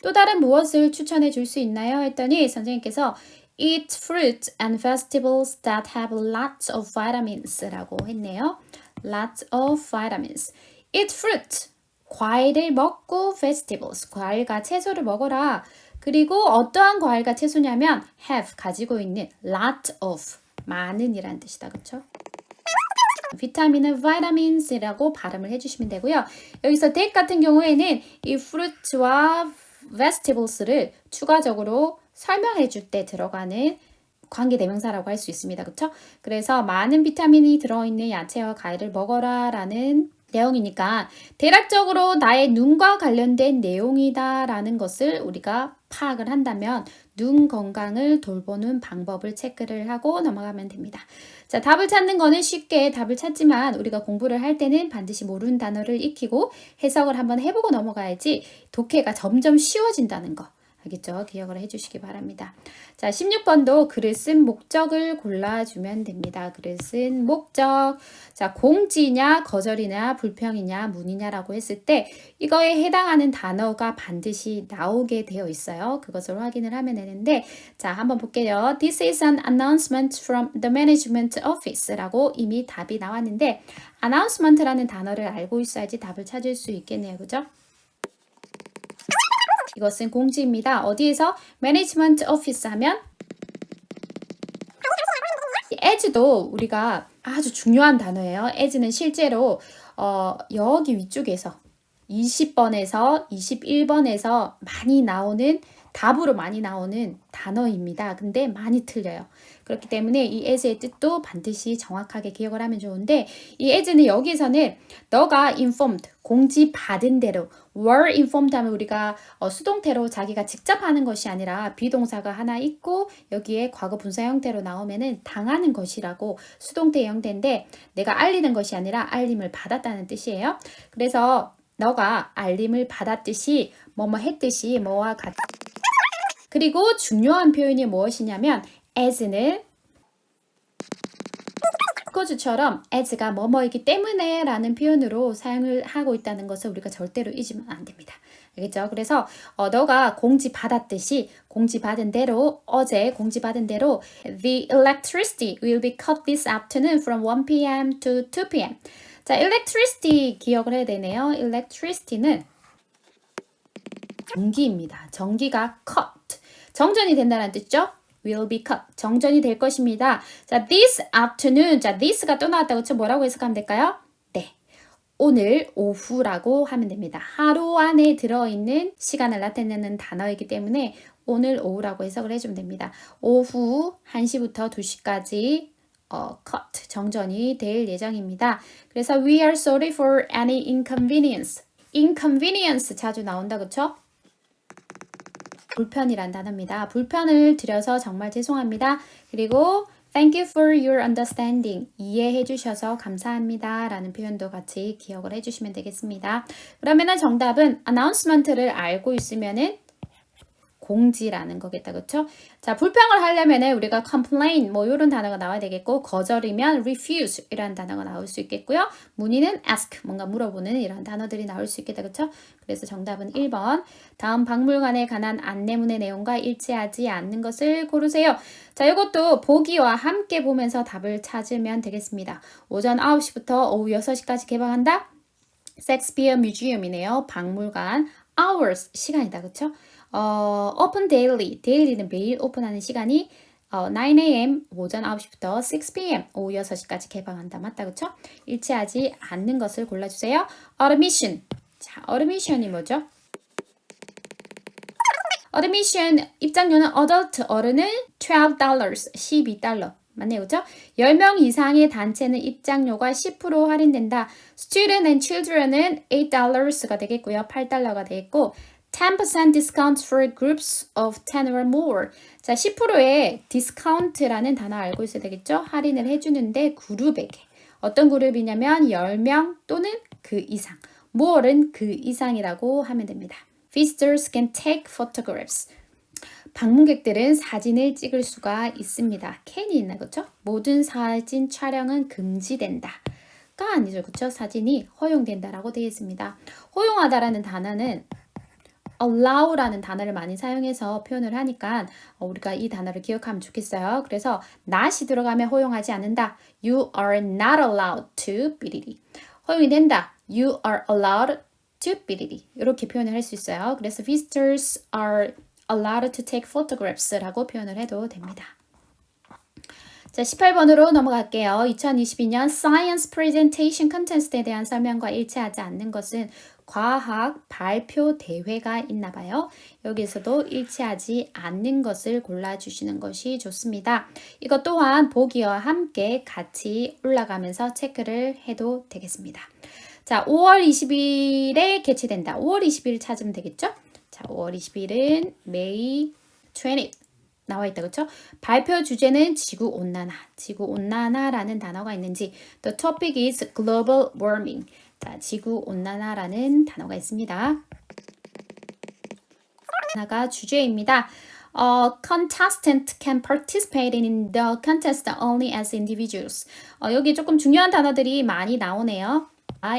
또 다른 무엇을 추천해 줄 수 있나요? 했더니 선생님께서 eat fruit and vegetables that have lots of vitamins 라고 했네요. Lots of vitamins. Eat fruit. 과일을 먹고 vegetables. 과일과 채소를 먹어라. 그리고 어떠한 과일과 채소냐면 have 가지고 있는 lot of 많은 이란 뜻이다. 그렇죠? 비타민은 vitamins라고 발음을 해주시면 되고요. 여기서 that 같은 경우에는 이 fruit와 vegetables를 추가적으로 설명해 줄 때 들어가는 관계대명사라고 할 수 있습니다. 그렇죠? 그래서 많은 비타민이 들어있는 야채와 과일을 먹어라 라는 내용이니까 대략적으로 나의 눈과 관련된 내용이다 라는 것을 우리가 파악을 한다면 눈 건강을 돌보는 방법을 체크를 하고 넘어가면 됩니다. 자, 답을 찾는 거는 쉽게 답을 찾지만 우리가 공부를 할 때는 반드시 모르는 단어를 익히고 해석을 한번 해보고 넘어가야지 독해가 점점 쉬워진다는 거. 알겠죠? 기억을 해주시기 바랍니다. 자, 16번도 글을 쓴 목적을 골라주면 됩니다. 글을 쓴 목적. 자, 공지냐, 거절이냐, 불평이냐, 문이냐라고 했을 때 이거에 해당하는 단어가 반드시 나오게 되어 있어요. 그것을 확인을 하면 되는데 자, 한번 볼게요. This is an announcement from the management office라고 이미 답이 나왔는데 announcement라는 단어를 알고 있어야지 답을 찾을 수 있겠네요. 그죠? 이것은 공지입니다. 어디에서? 매니지먼트 오피스 하면 as도 우리가 아주 중요한 단어예요. as는 실제로 여기 위쪽에서 20번에서 21번에서 답으로 많이 나오는 단어입니다. 근데 많이 틀려요. 그렇기 때문에 이 as의 뜻도 반드시 정확하게 기억을 하면 좋은데 이 as는 여기서는 너가 informed, 공지받은 대로 were informed 하면 우리가 수동태로 자기가 직접 하는 것이 아니라 비동사가 하나 있고 여기에 과거 분사 형태로 나오면은 당하는 것이라고 수동태 형태인데 내가 알리는 것이 아니라 알림을 받았다는 뜻이에요. 그래서 너가 알림을 받았듯이 뭐뭐 했듯이 뭐와 같 그리고 중요한 표현이 무엇이냐면 as는 because처럼 as가 뭐뭐이기 때문에 라는 표현으로 사용을 하고 있다는 것을 우리가 절대로 잊으면 안 됩니다. 알겠죠? 그래서 너가 공지 받았듯이 공지 받은 대로 어제 공지 받은 대로 The electricity will be cut this afternoon from 1 p.m. to 2 p.m. 자, electricity 기억을 해야 되네요. electricity는 전기입니다. 전기가 cut. 정전이 된다는 뜻죠? will be cut. 정전이 될 것입니다. 자, this afternoon. 자, this가 또 나왔다고 그쵸? 뭐라고 해석하면 될까요? 네. 오늘 오후라고 하면 됩니다. 하루 안에 들어있는 시간을 나타내는 단어이기 때문에 오늘 오후라고 해석을 해주면 됩니다. 오후 1시부터 2시까지 cut, 정전이 될 예정입니다. 그래서 we are sorry for any inconvenience. inconvenience 자주 나온다, 그쵸? 불편이란 단어입니다. 불편을 드려서 정말 죄송합니다. 그리고 thank you for your understanding. 이해해 주셔서 감사합니다. 라는 표현도 같이 기억을 해주시면 되겠습니다. 그러면은 정답은 announcement를 알고 있으면은 공지라는 거겠다. 그쵸? 자, 불평을 하려면은 우리가 complain 뭐 이런 단어가 나와야 되겠고 거절이면 refuse 이라는 단어가 나올 수 있겠고요. 문의는 ask 뭔가 물어보는 이런 단어들이 나올 수 있겠다. 그쵸? 그래서 정답은 1번. 다음 박물관에 관한 안내문의 내용과 일치하지 않는 것을 고르세요. 자, 이것도 보기와 함께 보면서 답을 찾으면 되겠습니다. 오전 9시부터 오후 6시까지 개방한다. 섹스피어 뮤지엄이네요. 박물관. hours 시간이다. 그쵸? open daily. daily는 매일 오픈하는 시간이 9am 오전 9시부터 6pm 오후 6시까지 개방한다. 맞다. 그쵸? 일치하지 않는 것을 골라주세요. admission. 자, admission이 뭐죠? admission 입장료는 adult 어른은 $12, $12. 맞네요. 그죠? 10명 이상의 단체는 입장료가 10% 할인된다. Student and children은 $8가 되겠고요. $8가 되겠고 10% discount for groups of 10 or more. 자, 10%의 discount라는 단어 알고 있어야 되겠죠? 할인을 해주는데 그룹에게. 어떤 그룹이냐면 10명 또는 그 이상. more은 그 이상이라고 하면 됩니다. Visitors can take photographs. 방문객들은 사진을 찍을 수가 있습니다. can이 있나 그렇죠? 모든 사진 촬영은 금지된다. 가 아니죠. 그렇죠? 사진이 허용된다라고 되어 있습니다. 허용하다라는 단어는 allow라는 단어를 많이 사용해서 표현을 하니까 우리가 이 단어를 기억하면 좋겠어요. 그래서 not이 들어가면 허용하지 않는다. You are not allowed to 삐리리. 허용이 된다. You are allowed to 삐리리. 이렇게 표현을 할 수 있어요. 그래서 visitors are allowed to take photographs라고 표현을 해도 됩니다. 자, 18번으로 넘어갈게요. 2022년 Science Presentation Contest에 대한 설명과 일치하지 않는 것은 과학 발표 대회가 있나 봐요. 여기서도 일치하지 않는 것을 골라주시는 것이 좋습니다. 이것 또한 보기와 함께 같이 올라가면서 체크를 해도 되겠습니다. 자, 5월 20일에 개최된다. 5월 20일 찾으면 되겠죠? 자, 5월 20일은 May 20th 나와 있다. 그렇죠? 발표 주제는 지구온난화. 지구온난화라는 단어가 있는지 The topic is global warming. 자, 지구온난화라는 단어가 있습니다. 하나가 주제입니다. Contestant can participate in the contest only as individuals. 여기 조금 중요한 단어들이 많이 나오네요.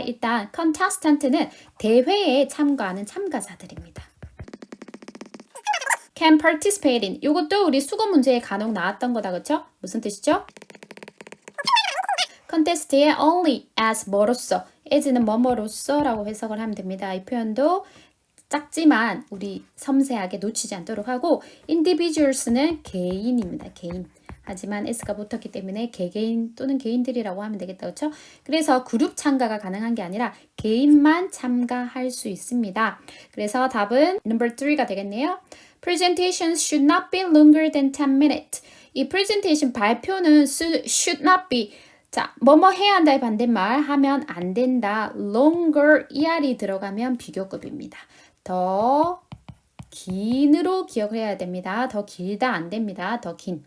일단 contestant는 대회에 참가하는 참가자들입니다. can participate in. 이것도 우리 수거 문제에 간혹 나왔던 거다. 그렇죠? 무슨 뜻이죠? contest에 only as 뭐로서, as는 뭐뭐로서라고 해석을 하면 됩니다. 이 표현도 작지만 우리 섬세하게 놓치지 않도록 하고 individuals는 개인입니다. 개인. 하지만 s가 붙었기 때문에 개개인 또는 개인들이라고 하면 되겠다. 그렇죠? 그래서 그룹 참가가 가능한 게 아니라 개인만 참가할 수 있습니다. 그래서 답은 number 3가 되겠네요. Presentations should not be longer than 10 minutes. 이 presentation 발표는 should not be. 자, 뭐뭐 해야 한다의 반대말 하면 안 된다. longer er이 들어가면 비교급입니다. 더 긴으로 기억을 해야 됩니다. 더 길다 안 됩니다. 더 긴.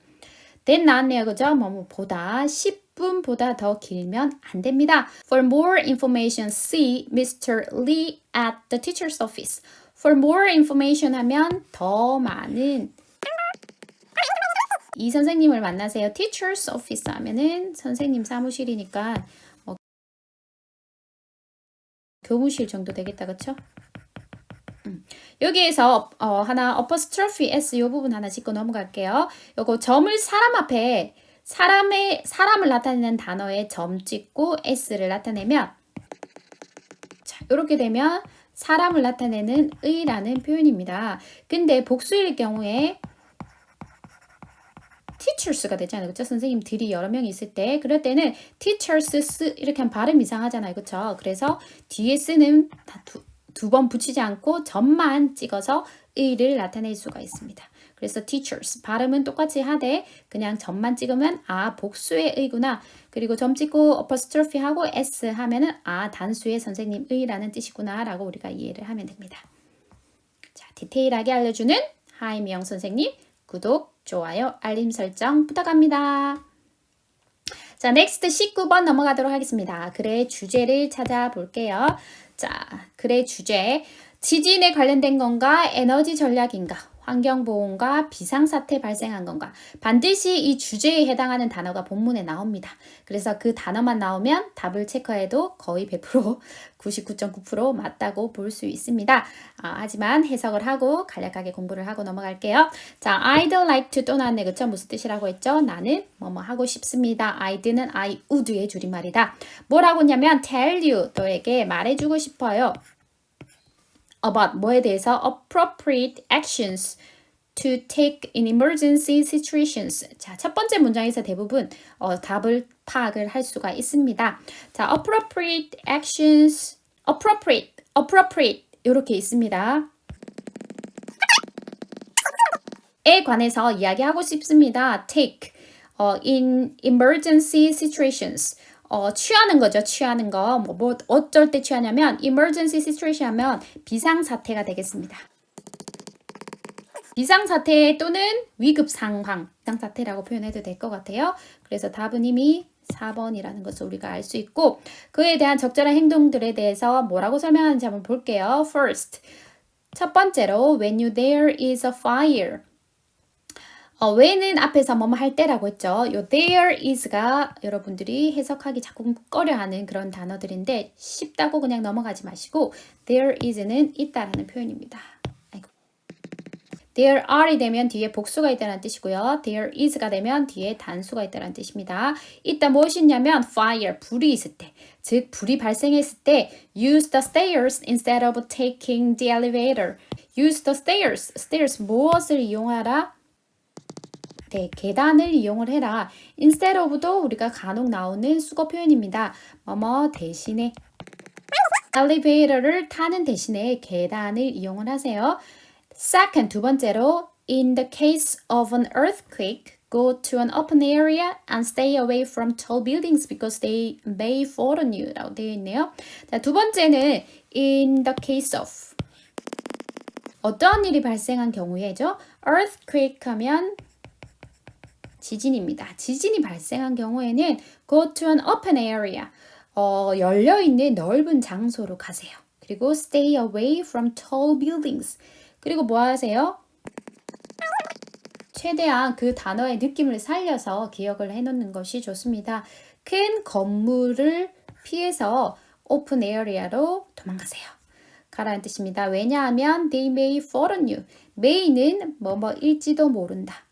than 나왔네요. 그죠? 보다 10분보다 더 길면 안 됩니다. For more information, see Mr. Lee at the teacher's office. For more information 하면 더 많은 이 선생님을 만나세요. Teacher's office 하면은 선생님 사무실이니까 교무실 정도 되겠다, 그쵸? 여기에서 하나 apostrophe s 요 부분 하나 짚고 넘어갈게요. 요거 점을 사람 앞에 사람을 나타내는 단어에 점 찍고 s를 나타내면 자, 이렇게 되면 사람을 나타내는 의라는 표현입니다. 근데 복수일 경우에 teachers가 되잖아요. 그쵸? 선생님들이 여러 명이 있을 때 그럴 때는 teachers 이렇게 하면 발음 이상하잖아요. 그쵸? 그래서 뒤에 쓰는 두 번 붙이지 않고 점만 찍어서 의를 나타낼 수가 있습니다. 그래서 teachers 발음은 똑같이 하되 그냥 점만 찍으면 아 복수의 의구나. 그리고 점 찍고 apostrophe 하고 s 하면은 아 단수의 선생님 의라는 뜻이구나 라고 우리가 이해를 하면 됩니다. 자, 디테일하게 알려주는 하이미영 선생님 구독, 좋아요, 알림 설정 부탁합니다. 자, 넥스트 19번 넘어가도록 하겠습니다. 글의 주제를 찾아볼게요. 자, 글의 주제. 지진에 관련된 건가? 에너지 전략인가? 환경보호인가? 비상사태 발생한 건가? 반드시 이 주제에 해당하는 단어가 본문에 나옵니다. 그래서 그 단어만 나오면 답을 체크해도 거의 100%, 99.9% 맞다고 볼 수 있습니다. 하지만 해석을 하고 간략하게 공부를 하고 넘어갈게요. 자, I'd like to 또 나왔네. 그쵸? 무슨 뜻이라고 했죠? 나는 뭐뭐 하고 싶습니다. I'd는 I would의 줄임말이다. 뭐라고 했냐면 tell you, 너에게 말해주고 싶어요. about 뭐에 대해서 appropriate actions to take in emergency situations. 자, 첫 번째 문장에서 대부분 답을 파악을 할 수가 있습니다. 자, appropriate actions, appropriate 이렇게 있습니다. 에 관해서 이야기하고 싶습니다. take in emergency situations. 취하는 거죠. 취하는 거. 뭐 어쩔 때 취하냐면 emergency situation 하면 비상사태가 되겠습니다. 비상사태 또는 위급 상황, 비상사태라고 표현해도 될 것 같아요. 그래서 답은 이미 4번이라는 것을 우리가 알 수 있고 그에 대한 적절한 행동들에 대해서 뭐라고 설명하는지 한번 볼게요. First, 첫 번째로 when there is a fire. when은 앞에서 뭐뭐 할 때라고 했죠. 요 there is가 여러분들이 해석하기 자꾸 꺼려하는 그런 단어들인데 쉽다고 그냥 넘어가지 마시고 there is는 있다라는 표현입니다. There are이 되면 뒤에 복수가 있다는 뜻이고요. There is가 되면 뒤에 단수가 있다는 뜻입니다. 이따 무엇이 있냐면 fire, 불이 있을 때, 즉 불이 발생했을 때 use the stairs instead of taking the elevator. Use the stairs, stairs 무엇을 이용하라? 네, 계단을 이용을 해라. instead of도 우리가 간혹 나오는 수거 표현입니다. 뭐뭐 대신에 elevator를 타는 대신에 계단을 이용을 하세요. Second, 두 번째로 in the case of an earthquake, go to an open area and stay away from tall buildings because they may fall on you 라고 되어 있네요. 자, 두 번째는 in the case of 어떤 일이 발생한 경우에죠. earthquake 하면 지진입니다. 지진이 발생한 경우에는 go to an open area, 열려있는 넓은 장소로 가세요. 그리고 stay away from tall buildings. 그리고 뭐 하세요? 최대한 그 단어의 느낌을 살려서 기억을 해놓는 것이 좋습니다. 큰 건물을 피해서 open area로 도망가세요. 가라는 뜻입니다. 왜냐하면 they may fall on you. may는 뭐뭐일지도 모른다.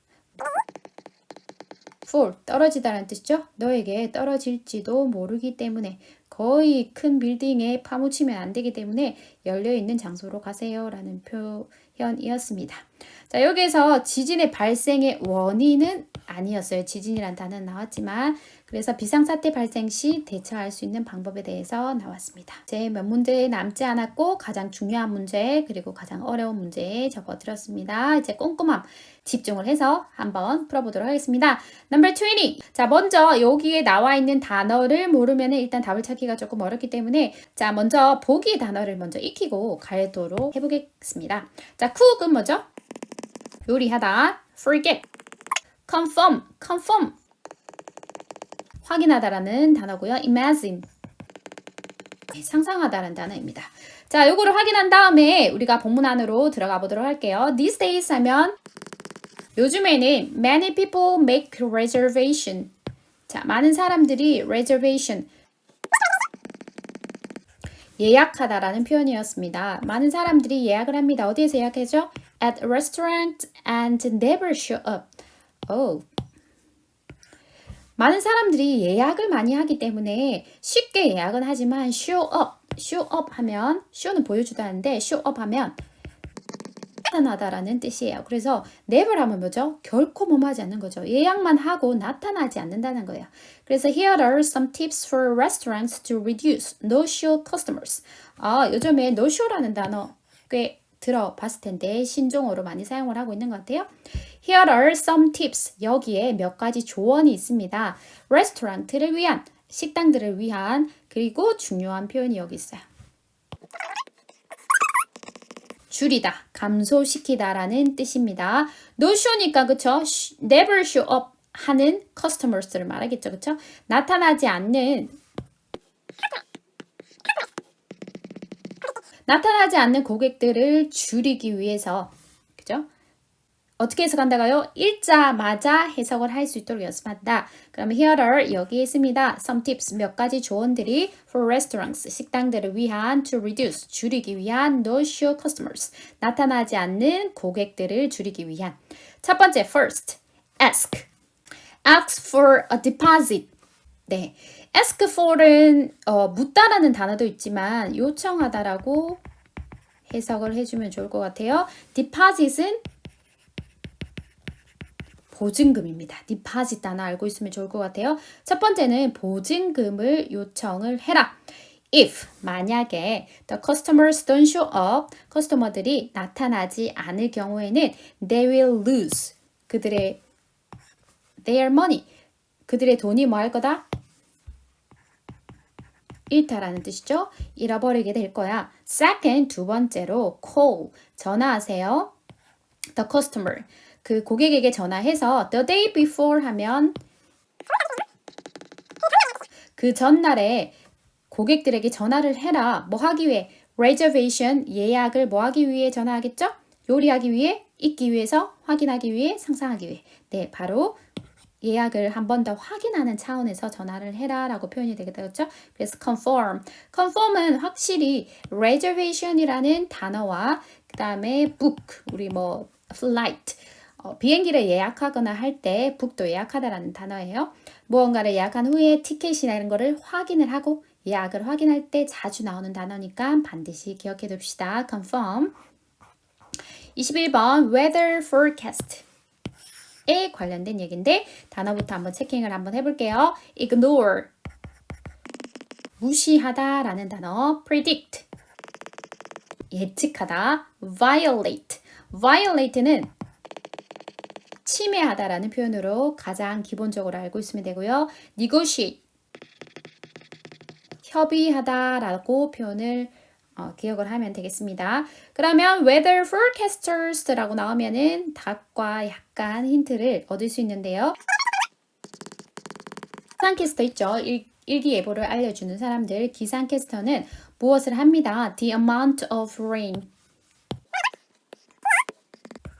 fall, 떨어지다라는 뜻이죠. 너에게 떨어질지도 모르기 때문에 거의 큰 빌딩에 파묻히면 안 되기 때문에 열려있는 장소로 가세요 라는 표현이었습니다. 자, 여기에서 지진의 발생의 원인은 아니었어요. 지진이란 단어는 나왔지만 그래서 비상사태 발생 시 대처할 수 있는 방법에 대해서 나왔습니다. 제 몇 문제 남지 않았고 가장 중요한 문제 그리고 가장 어려운 문제에 접어들었습니다. 이제 꼼꼼함 집중을 해서 한번 풀어보도록 하겠습니다. Number 20. 자, 먼저 여기에 나와 있는 단어를 모르면 일단 답을 찾기가 조금 어렵기 때문에 자, 먼저 보기 단어를 먼저 익히고 가도록 해보겠습니다. 자, cook은 뭐죠? 요리하다. forget. confirm. 확인하다라는 단어고요. imagine. 네, 상상하다라는 단어입니다. 자, 요거를 확인한 다음에 우리가 본문 안으로 들어가 보도록 할게요. These days 하면 요즘에는 many people make reservation. 자, 많은 사람들이 reservation 예약하다라는 표현이었습니다. 많은 사람들이 예약을 합니다. 어디에서 예약하죠? At a restaurant and never show up. Oh. 많은 사람들이 예약을 많이 하기 때문에 쉽게 예약은 하지만 show up 하면 show는 보여주다는데 show up 하면 나타나다라는 뜻이에요. 그래서 never 하면 뭐죠? 결코 뭐하지 않는 거죠. 예약만 하고 나타나지 않는다는 거예요. 그래서 here are some tips for restaurants to reduce no-show customers. 요즘에 no-show라는 단어 꽤 들어봤을 텐데 신종어로 많이 사용을 하고 있는 것 같아요. Here are some tips. 여기에 몇 가지 조언이 있습니다. 레스토랑트를 위한, 식당들을 위한, 그리고 중요한 표현이 여기 있어요. 줄이다, 감소시키다라는 뜻입니다. no-show니까 그쵸? never show up 하는 customers를 말하겠죠. 그쵸? 나타나지 않는 고객들을 줄이기 위해서 그죠? 어떻게 해석한다가요? 읽자마자 해석을 할 수 있도록 연습한다. 그러면 here are 여기에 있습니다. Some tips 몇 가지 조언들이 for restaurants 식당들을 위한 to reduce 줄이기 위한 no-show customers 나타나지 않는 고객들을 줄이기 위한 첫 번째 first ask for a deposit 네 ask for은 묻다라는 단어도 있지만 요청하다라고 해석을 해주면 좋을 것 같아요. deposit은 보증금입니다. 디파짓 단어 알고 있으면 좋을 것 같아요. 첫 번째는 보증금을 요청을 해라. If 만약에 the customers don't show up, 커스터머들이 나타나지 않을 경우에는 they will lose 그들의 their money 그들의 돈이 뭐 할 거다? 잃다라는 뜻이죠. 잃어버리게 될 거야. Second 두 번째로 call 전화하세요. The customer 그 고객에게 전화해서 the day before 하면 그 전날에 고객들에게 전화를 해라. 뭐 하기 위해? reservation 예약을 뭐 하기 위해 전화하겠죠? 요리하기 위해, 읽기 위해서, 확인하기 위해, 상상하기 위해. 네, 바로 예약을 한 번 더 확인하는 차원에서 전화를 해라 라고 표현이 되겠죠. 그래서 conform은 확실히 reservation이라는 단어와 그 다음에 book, 우리 뭐 flight 비행기를 예약하거나 할 때 book도 예약하다라는 단어예요. 무언가를 예약한 후에 티켓이나 이런 거를 확인을 하고 예약을 확인할 때 자주 나오는 단어니까 반드시 기억해 둡시다. confirm 21번 weather forecast 에 관련된 얘기인데 단어부터 한번 체킹을 한번 해볼게요. ignore 무시하다 라는 단어 predict 예측하다 violate는 침해하다라는 표현으로 가장 기본적으로 알고 있으면 되고요. negotiate 협의하다라고 표현을 기억을 하면 되겠습니다. 그러면 weather forecasters라고 나오면은 답과 약간 힌트를 얻을 수 있는데요. 기상캐스터 있죠. 일기예보를 알려주는 사람들. 기상캐스터는 무엇을 합니다? The amount of rain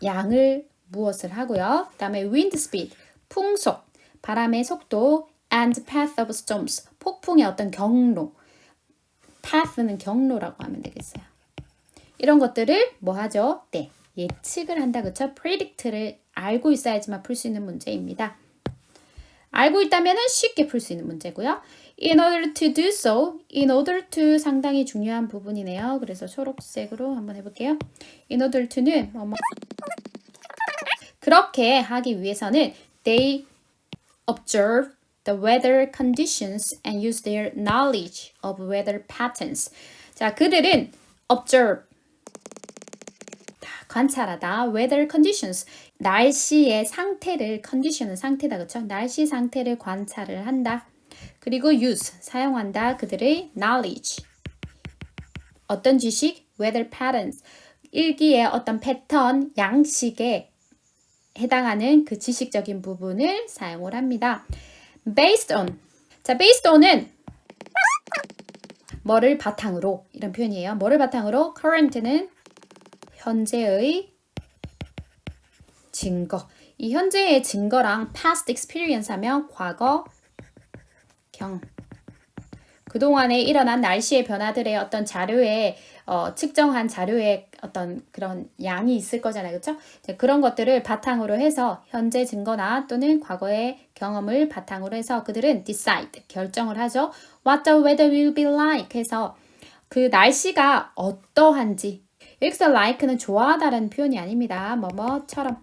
양을 무엇을 하고요. 그 다음에 wind speed 풍속 바람의 속도 and path of storms 폭풍의 어떤 경로 path는 경로라고 하면 되겠어요. 이런 것들을 뭐 하죠? 네, 예측을 한다. 그쵸? predict를 알고 있어야지만 풀 수 있는 문제입니다. 알고 있다면 쉽게 풀 수 있는 문제고요. in order to do so, in order to 상당히 중요한 부분이네요. 그래서 초록색으로 한번 해볼게요. in order to는 그렇게 하기 위해서는 they observe the weather conditions and use their knowledge of weather patterns. 자, 그들은 observe 관찰하다 weather conditions 날씨의 상태를 condition은 상태다. 그렇죠? 날씨 상태를 관찰을 한다. 그리고 use 사용한다. 그들의 knowledge 어떤 지식? weather patterns 일기의 어떤 패턴, 양식에 해당하는 그 지식적인 부분을 사용을 합니다. based on. 자, based on은 뭐를 바탕으로 이런 표현이에요. 뭐를 바탕으로? current는 현재의 증거. 이 현재의 증거랑 past experience 하면 과거 경. 그동안에 일어난 날씨의 변화들의 어떤 자료에 측정한 자료의 어떤 그런 양이 있을 거잖아요. 그렇죠? 그런 것들을 바탕으로 해서 현재 증거나 또는 과거의 경험을 바탕으로 해서 그들은 decide, 결정을 하죠. What the weather will be like 해서 그 날씨가 어떠한지. 여기서 like는 좋아하다라는 표현이 아닙니다. 뭐뭐처럼.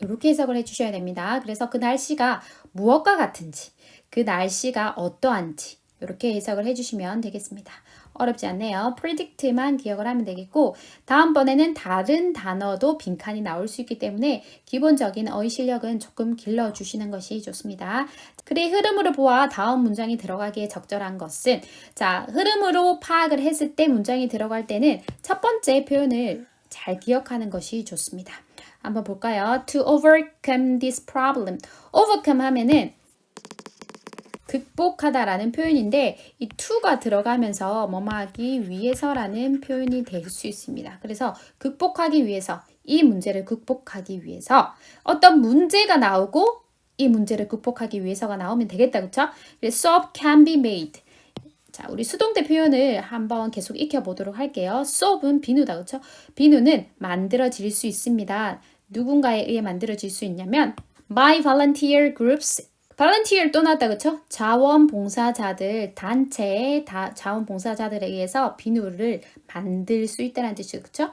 이렇게 해석을 해주셔야 됩니다. 그래서 그 날씨가 무엇과 같은지, 그 날씨가 어떠한지 이렇게 해석을 해주시면 되겠습니다. 어렵지 않네요. predict만 기억을 하면 되겠고 다음번에는 다른 단어도 빈칸이 나올 수 있기 때문에 기본적인 어휘 실력은 조금 길러주시는 것이 좋습니다. 그래 흐름으로 보아 다음 문장이 들어가기에 적절한 것은 자 흐름으로 파악을 했을 때 문장이 들어갈 때는 첫 번째 표현을 잘 기억하는 것이 좋습니다. 한번 볼까요? To overcome this problem. overcome 하면은 극복하다라는 표현인데 이 to가 들어가면서 뭐뭐하기 위해서라는 표현이 될 수 있습니다. 그래서 극복하기 위해서 이 문제를 극복하기 위해서 어떤 문제가 나오고 이 문제를 극복하기 위해서가 나오면 되겠다. 그쵸? solve can be made. 자, 우리 수동태 표현을 한번 계속 익혀보도록 할게요. solve는 비누다. 그쵸? 비누는 만들어질 수 있습니다. 누군가에 의해 만들어질 수 있냐면 by volunteer groups volunteer 또 나왔다. 그쵸? 자원봉사자들 단체의 자원봉사자들에 의해서 비누를 만들 수 있다는 뜻이죠. 그쵸?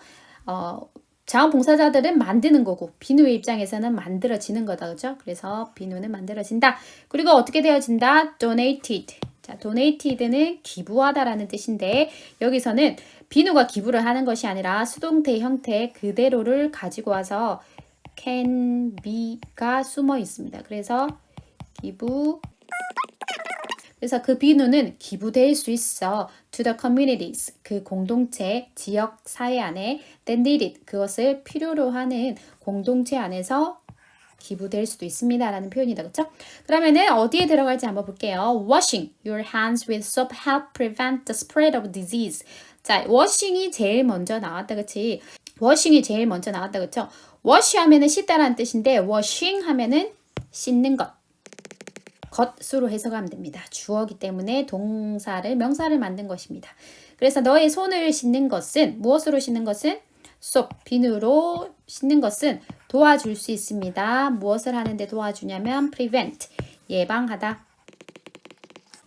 자원봉사자들은 만드는 거고 비누의 입장에서는 만들어지는 거다. 그죠? 그래서 비누는 만들어진다. 그리고 어떻게 되어진다? donated. 자, donated는 기부하다라는 뜻인데 여기서는 비누가 기부를 하는 것이 아니라 수동태 형태 그대로를 가지고 와서 can be가 숨어 있습니다. 그래서 기부 그래서 그 비누는 기부될 수 있어 to the communities 그 공동체 지역 사회 안에 that need it 그것을 필요로 하는 공동체 안에서 기부될 수도 있습니다 라는 표현이다. 그쵸? 그러면은 어디에 들어갈지 한번 볼게요. Washing your hands with soap help prevent the spread of disease. 자, washing이 제일 먼저 나왔다. 그치? washing이 제일 먼저 나왔다. 그쵸? wash 하면은 씻다라는 뜻인데 washing 하면은 씻는 것. 것으로 해석하면 됩니다. 주어기 때문에 동사를 명사를 만든 것입니다. 그래서 너의 손을 씻는 것은 무엇으로 씻는 것은 soap 비누로 씻는 것은 도와줄 수 있습니다. 무엇을 하는데 도와주냐면 prevent 예방하다.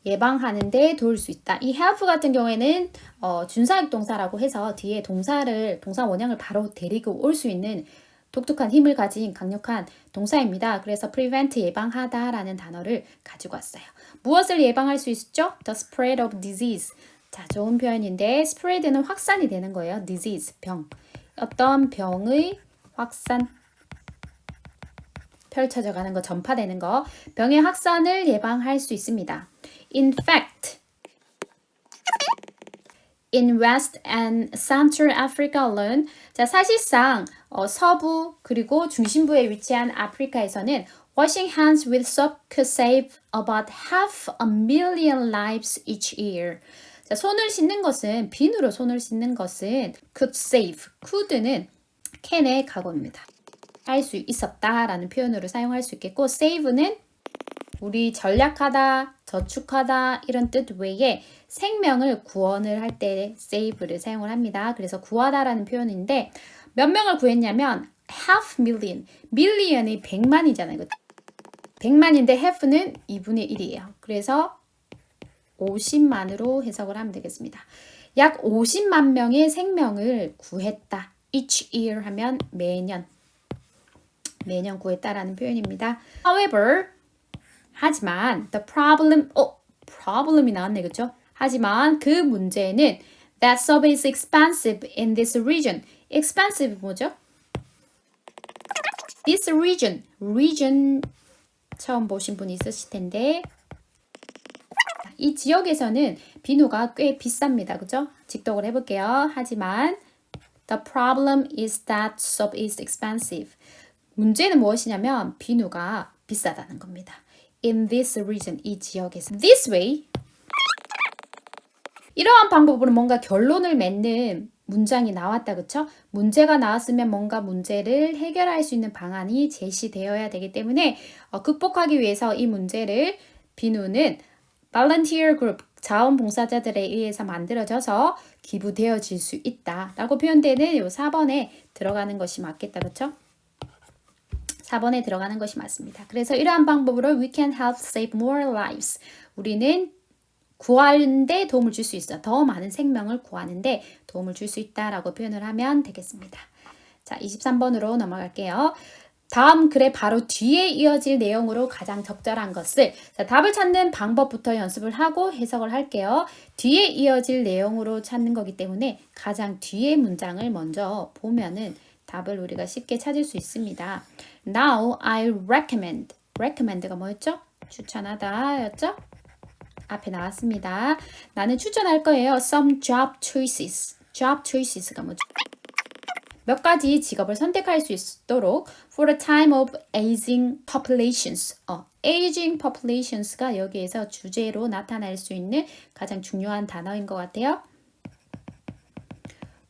예방하는데 도울 수 있다. 이 help 같은 경우에는 준사역 동사라고 해서 뒤에 동사 원형을 바로 데리고 올 수 있는 독특한 힘을 가진 강력한 동사입니다. 그래서 prevent 예방하다라는 단어를 가지고 왔어요. 무엇을 예방할 수 있죠? The spread of disease. 자, 좋은 표현인데 spread는 확산이 되는 거예요. disease, 병. 어떤 병의 확산. 펼쳐져 가는 거, 전파되는 거. 병의 확산을 예방할 수 있습니다. In fact, in West and Central Africa alone, 자, 사실상 서부 그리고 중심부에 위치한 아프리카에서는 washing hands with soap could save about 500,000 lives each year. 자, 손을 씻는 것은 비누로 손을 씻는 것은 could save, could는 can의 과거입니다. 할 수 있었다라는 표현으로 사용할 수 있겠고 save는 우리 전략하다, 저축하다 이런 뜻 외에 생명을 구원을 할 때 save를 사용을 합니다. 그래서 구하다라는 표현인데 몇 명을 구했냐면 500,000, million이 100만이잖아요. 100만인데 half는 2분의 1이에요. 그래서 50만으로 해석을 하면 되겠습니다. 약 50만 명의 생명을 구했다. Each year 하면 매년 구했다라는 표현입니다. However, 하지만 the problem이 나왔네, 그쵸? 하지만 그 문제는 that soap is expensive in this region. expensive 뭐죠? this region 처음 보신 분 있으실 텐데 이 지역에서는 비누가 꽤 비쌉니다. 그죠? 직독을 해볼게요. 하지만 the problem is that soap is expensive. 문제는 무엇이냐면 비누가 비싸다는 겁니다. In this region, 이 지역에서. This way, 이러한 방법으로 뭔가 결론을 맺는 문장이 나왔다, 그쵸? 문제가 나왔으면 뭔가 문제를 해결할 수 있는 방안이 제시되어야 되기 때문에 극복하기 위해서 이 문제를 비누는 volunteer group, 자원봉사자들에 의해서 만들어져서 기부되어질 수 있다라고 표현되는 요 4번에 들어가는 것이 맞겠다, 그쵸? 4번에 들어가는 것이 맞습니다. 그래서 이러한 방법으로 we can help save more lives. 우리는 구하는데 도움을 줄 수 있어. 더 많은 생명을 구하는데 도움을 줄 수 있다라고 표현을 하면 되겠습니다. 자, 23번으로 넘어갈게요. 다음 글의 바로 뒤에 이어질 내용으로 가장 적절한 것을 자, 답을 찾는 방법부터 연습을 하고 해석을 할게요. 뒤에 이어질 내용으로 찾는 거기 때문에 가장 뒤에 문장을 먼저 보면은 답을 우리가 쉽게 찾을 수 있습니다. Now I recommend. recommend가 뭐였죠? 추천하다 였죠? 앞에 나왔습니다. 나는 추천할 거예요. Some job choices. job choices가 뭐죠? 몇 가지 직업을 선택할 수 있도록 for a time of aging populations. aging populations가 여기에서 주제로 나타날 수 있는 가장 중요한 단어인 것 같아요.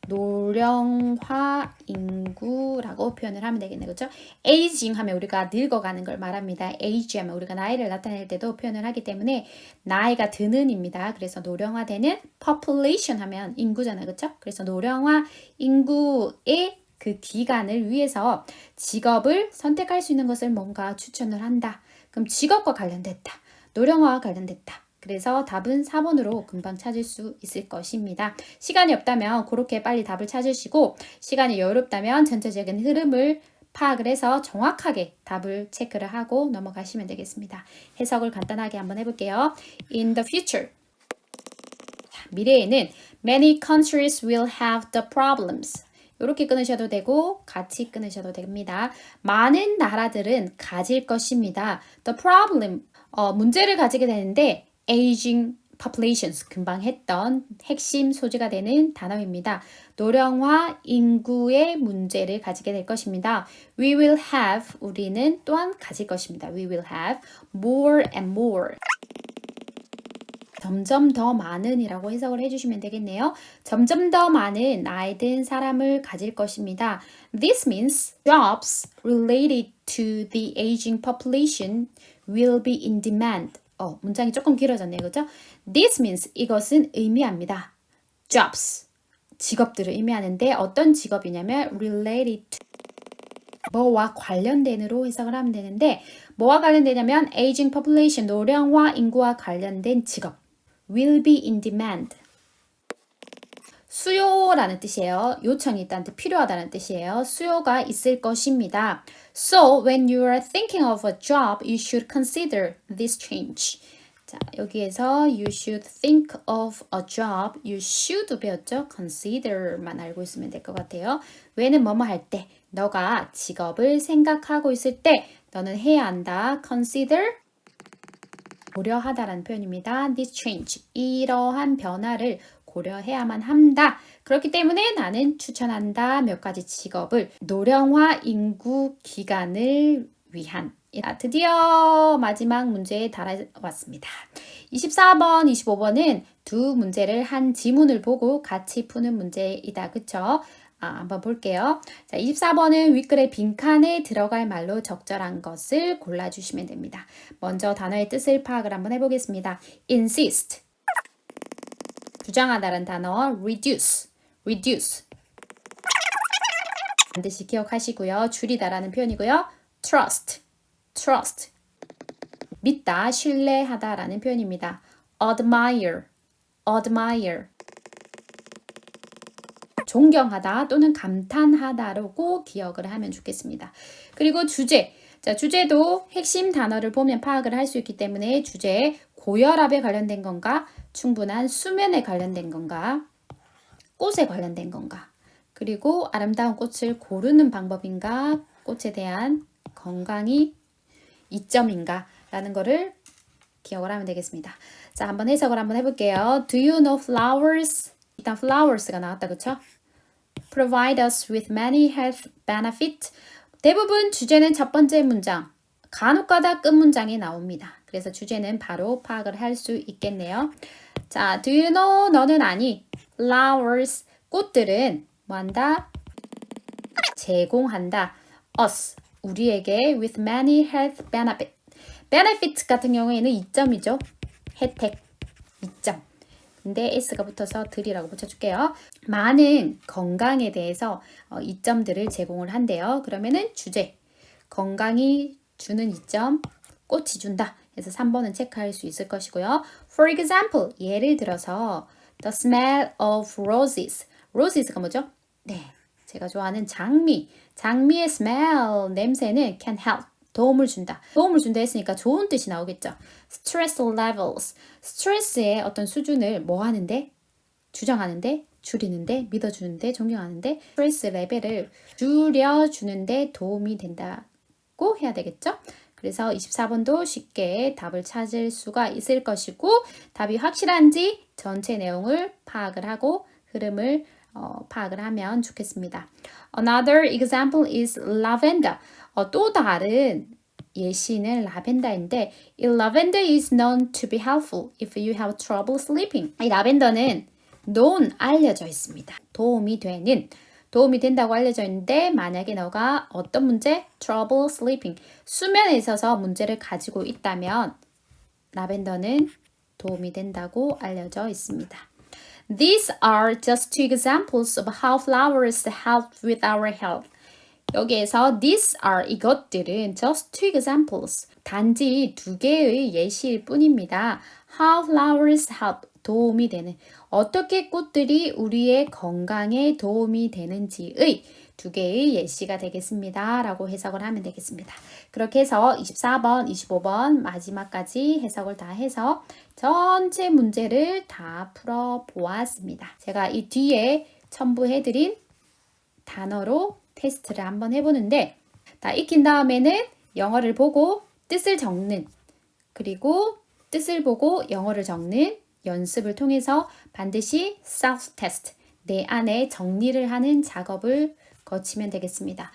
노령화 인구라고 표현을 하면 되겠네요. 그렇죠? aging 하면 우리가 늙어가는 걸 말합니다. age 하면 우리가 나이를 나타낼 때도 표현을 하기 때문에 나이가 드는입니다. 그래서 노령화되는 population 하면 인구잖아요. 그렇죠? 그래서 노령화 인구의 그 기간을 위해서 직업을 선택할 수 있는 것을 뭔가 추천을 한다. 그럼 직업과 관련됐다. 노령화와 관련됐다. 그래서 답은 4번으로 금방 찾을 수 있을 것입니다. 시간이 없다면 그렇게 빨리 답을 찾으시고 시간이 여유롭다면 전체적인 흐름을 파악을 해서 정확하게 답을 체크를 하고 넘어가시면 되겠습니다. 해석을 간단하게 한번 해볼게요. In the future, 미래에는 many countries will have the problems. 이렇게 끊으셔도 되고 같이 끊으셔도 됩니다. 많은 나라들은 가질 것입니다. The problem, 문제를 가지게 되는데 aging populations, 금방 했던 핵심 소지가 되는 단어입니다. 노령화 인구의 문제를 가지게 될 것입니다. We will have, 우리는 또한 가질 것입니다. We will have more and more. 점점 더 많은 이라고 해석을 해주시면 되겠네요. 점점 더 많은 나이 든 사람을 가질 것입니다. This means jobs related to the aging population will be in demand. 문장이 조금 길어졌네요. 그죠? This means 이것은 의미합니다. Jobs, 직업들을 의미하는데 어떤 직업이냐면 related to 뭐와 관련된으로 해석을 하면 되는데 뭐와 관련되냐면 aging population, 노령화 인구와 관련된 직업 will be in demand. 수요라는 뜻이에요. 요청이 있다는 뜻, 필요하다는 뜻이에요. 수요가 있을 것입니다. So, when you are thinking of a job, you should consider this change. 자, 여기에서 you should think of a job, you should 배웠죠? consider만 알고 있으면 될 것 같아요. when은 뭐뭐 할 때, 너가 직업을 생각하고 있을 때 너는 해야 한다. consider 고려하다라는 표현입니다. This change, 이러한 변화를 고려해야만 한다. 그렇기 때문에 나는 추천한다. 몇 가지 직업을 노령화 인구 기간을 위한. 드디어 마지막 문제에 달아왔습니다. 24번, 25번은 두 문제를 한 지문을 보고 같이 푸는 문제이다. 그쵸? 한번 볼게요. 자, 24번은 윗글의 빈칸에 들어갈 말로 적절한 것을 골라주시면 됩니다. 먼저 단어의 뜻을 파악을 한번 해보겠습니다. insist, 주장하다라는 단어, reduce, 반드시 기억하시고요. 줄이다라는 표현이고요. trust, 믿다, 신뢰하다라는 표현입니다. admire, 존경하다 또는 감탄하다라고 기억을 하면 좋겠습니다. 그리고 주제. 자, 주제도 핵심 단어를 보면 파악을 할 수 있기 때문에 주제, 고혈압에 관련된 건가, 충분한 수면에 관련된 건가, 꽃에 관련된 건가, 그리고 아름다운 꽃을 고르는 방법인가, 꽃에 대한 건강이 이점인가 라는 거를 기억을 하면 되겠습니다. 자, 한번 해석을 한번 해볼게요. Do you know flowers? 일단 flowers가 나왔다, 그쵸? Provide us with many health benefits. 대부분 주제는 첫 번째 문장, 간혹가다 끝 문장이 나옵니다. 그래서 주제는 바로 파악을 할 수 있겠네요. 자, do you know? 너는 아니. flowers, 꽃들은 뭐한다? 제공한다. us, 우리에게 with many health benefits 같은 경우에는 이점이죠. 혜택, 이점. 근데 s가 붙어서 들이라고 붙여줄게요. 많은 건강에 대해서 이점들을 제공을 한대요. 그러면은 주제, 건강이 주는 이점, 꽃이 준다. 그래서 3번은 체크할 수 있을 것이고요. For example, 예를 들어서 the smell of roses. roses가 뭐죠? 네, 제가 좋아하는 장미의 smell, 냄새는 can help, 도움을 준다. 도움을 준다 했으니까 좋은 뜻이 나오겠죠. Stress levels, 스트레스의 어떤 수준을 뭐 하는데? 주정하는데, 줄이는데, 믿어주는데, 존경하는데, 스트레스 레벨을 줄여주는데 도움이 된다고 해야 되겠죠? 그래서 24번도 쉽게 답을 찾을 수가 있을 것이고, 답이 확실한지 전체 내용을 파악을 하고 흐름을 파악을 하면 좋겠습니다. Another example is lavender. 또 다른 예시는 라벤더인데, 이 lavender is known to be helpful if you have trouble sleeping. 이 라벤더는 known, 알려져 있습니다. 도움이 된다고 알려져 있는데, 만약에 너가 어떤 문제? trouble sleeping. 수면에 있어서 문제를 가지고 있다면 라벤더는 도움이 된다고 알려져 있습니다. These are just two examples of how flowers help with our health. 여기에서 these are 이것들은 just two examples. 단지 두 개의 예시일 뿐입니다. How flowers help 도움이 되는 어떻게 꽃들이 우리의 건강에 도움이 되는지의 두 개의 예시가 되겠습니다. 라고 해석을 하면 되겠습니다. 그렇게 해서 24번, 25번 마지막까지 해석을 다 해서 전체 문제를 다 풀어보았습니다. 제가 이 뒤에 첨부해드린 단어로 테스트를 한번 해보는데 다 익힌 다음에는 영어를 보고 뜻을 적는 그리고 뜻을 보고 영어를 적는 연습을 통해서 반드시 self-test, 내 안에 정리를 하는 작업을 거치면 되겠습니다.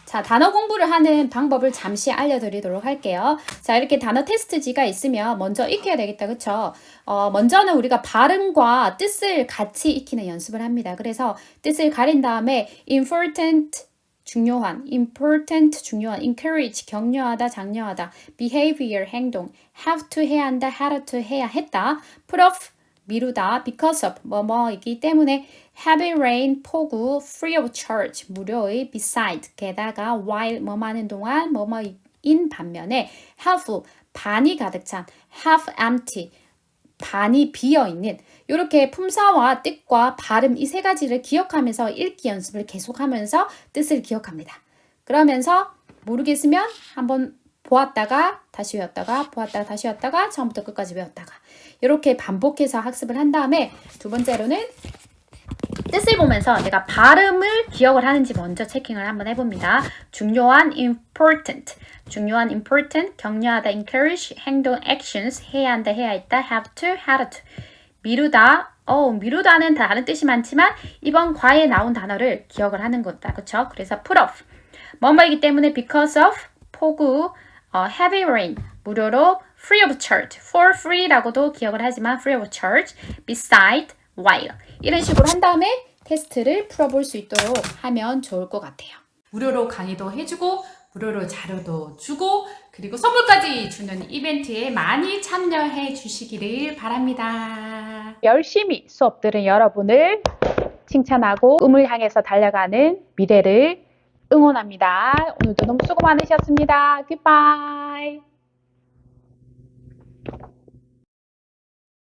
자, 단어 공부를 하는 방법을 잠시 알려드리도록 할게요. 자, 이렇게 단어 테스트지가 있으면 먼저 익혀야 되겠다, 그쵸? 먼저는 우리가 발음과 뜻을 같이 익히는 연습을 합니다. 그래서 뜻을 가린 다음에 important, 중요한, encourage, 격려하다, 장려하다, behavior, 행동, have to 해야 한다, had to 해야 했다, put off, 미루다, because of, 뭐뭐이기 때문에, heavy rain, 폭우, free of charge, 무료의, beside, 게다가, while, 뭐하는 동안, 뭐뭐인 반면에, helpful, 반이 가득 찬, half empty, 반이 비어있는 이렇게 품사와 뜻과 발음 이 세 가지를 기억하면서 읽기 연습을 계속하면서 뜻을 기억합니다. 그러면서 모르겠으면 한번 보았다가 다시 외웠다가 보았다가 다시 외웠다가 처음부터 끝까지 외웠다가 이렇게 반복해서 학습을 한 다음에 두 번째로는 뜻을 보면서 내가 발음을 기억을 하는지 먼저 체킹을 한번 해봅니다. 중요한 important, 격려하다 encourage, 행동 actions, 해야 한다, 해야 했다, have to, had to. 미루다, 미루다는 다른 뜻이 많지만 이번 과에 나온 단어를 기억을 하는 거다. 그쵸? 그래서 put off, 뭐뭐이기 때문에 because of, 폭우, heavy rain, 무료로, free of charge, for free라고도 기억을 하지만 free of charge, beside, while 이런 식으로 한 다음에 테스트를 풀어볼 수 있도록 하면 좋을 것 같아요. 무료로 강의도 해주고 무료로 자료도 주고 그리고 선물까지 주는 이벤트에 많이 참여해 주시기를 바랍니다. 열심히 수업 들은 여러분을 칭찬하고 꿈을 향해서 달려가는 미래를 응원합니다. 오늘도 너무 수고 많으셨습니다. Goodbye.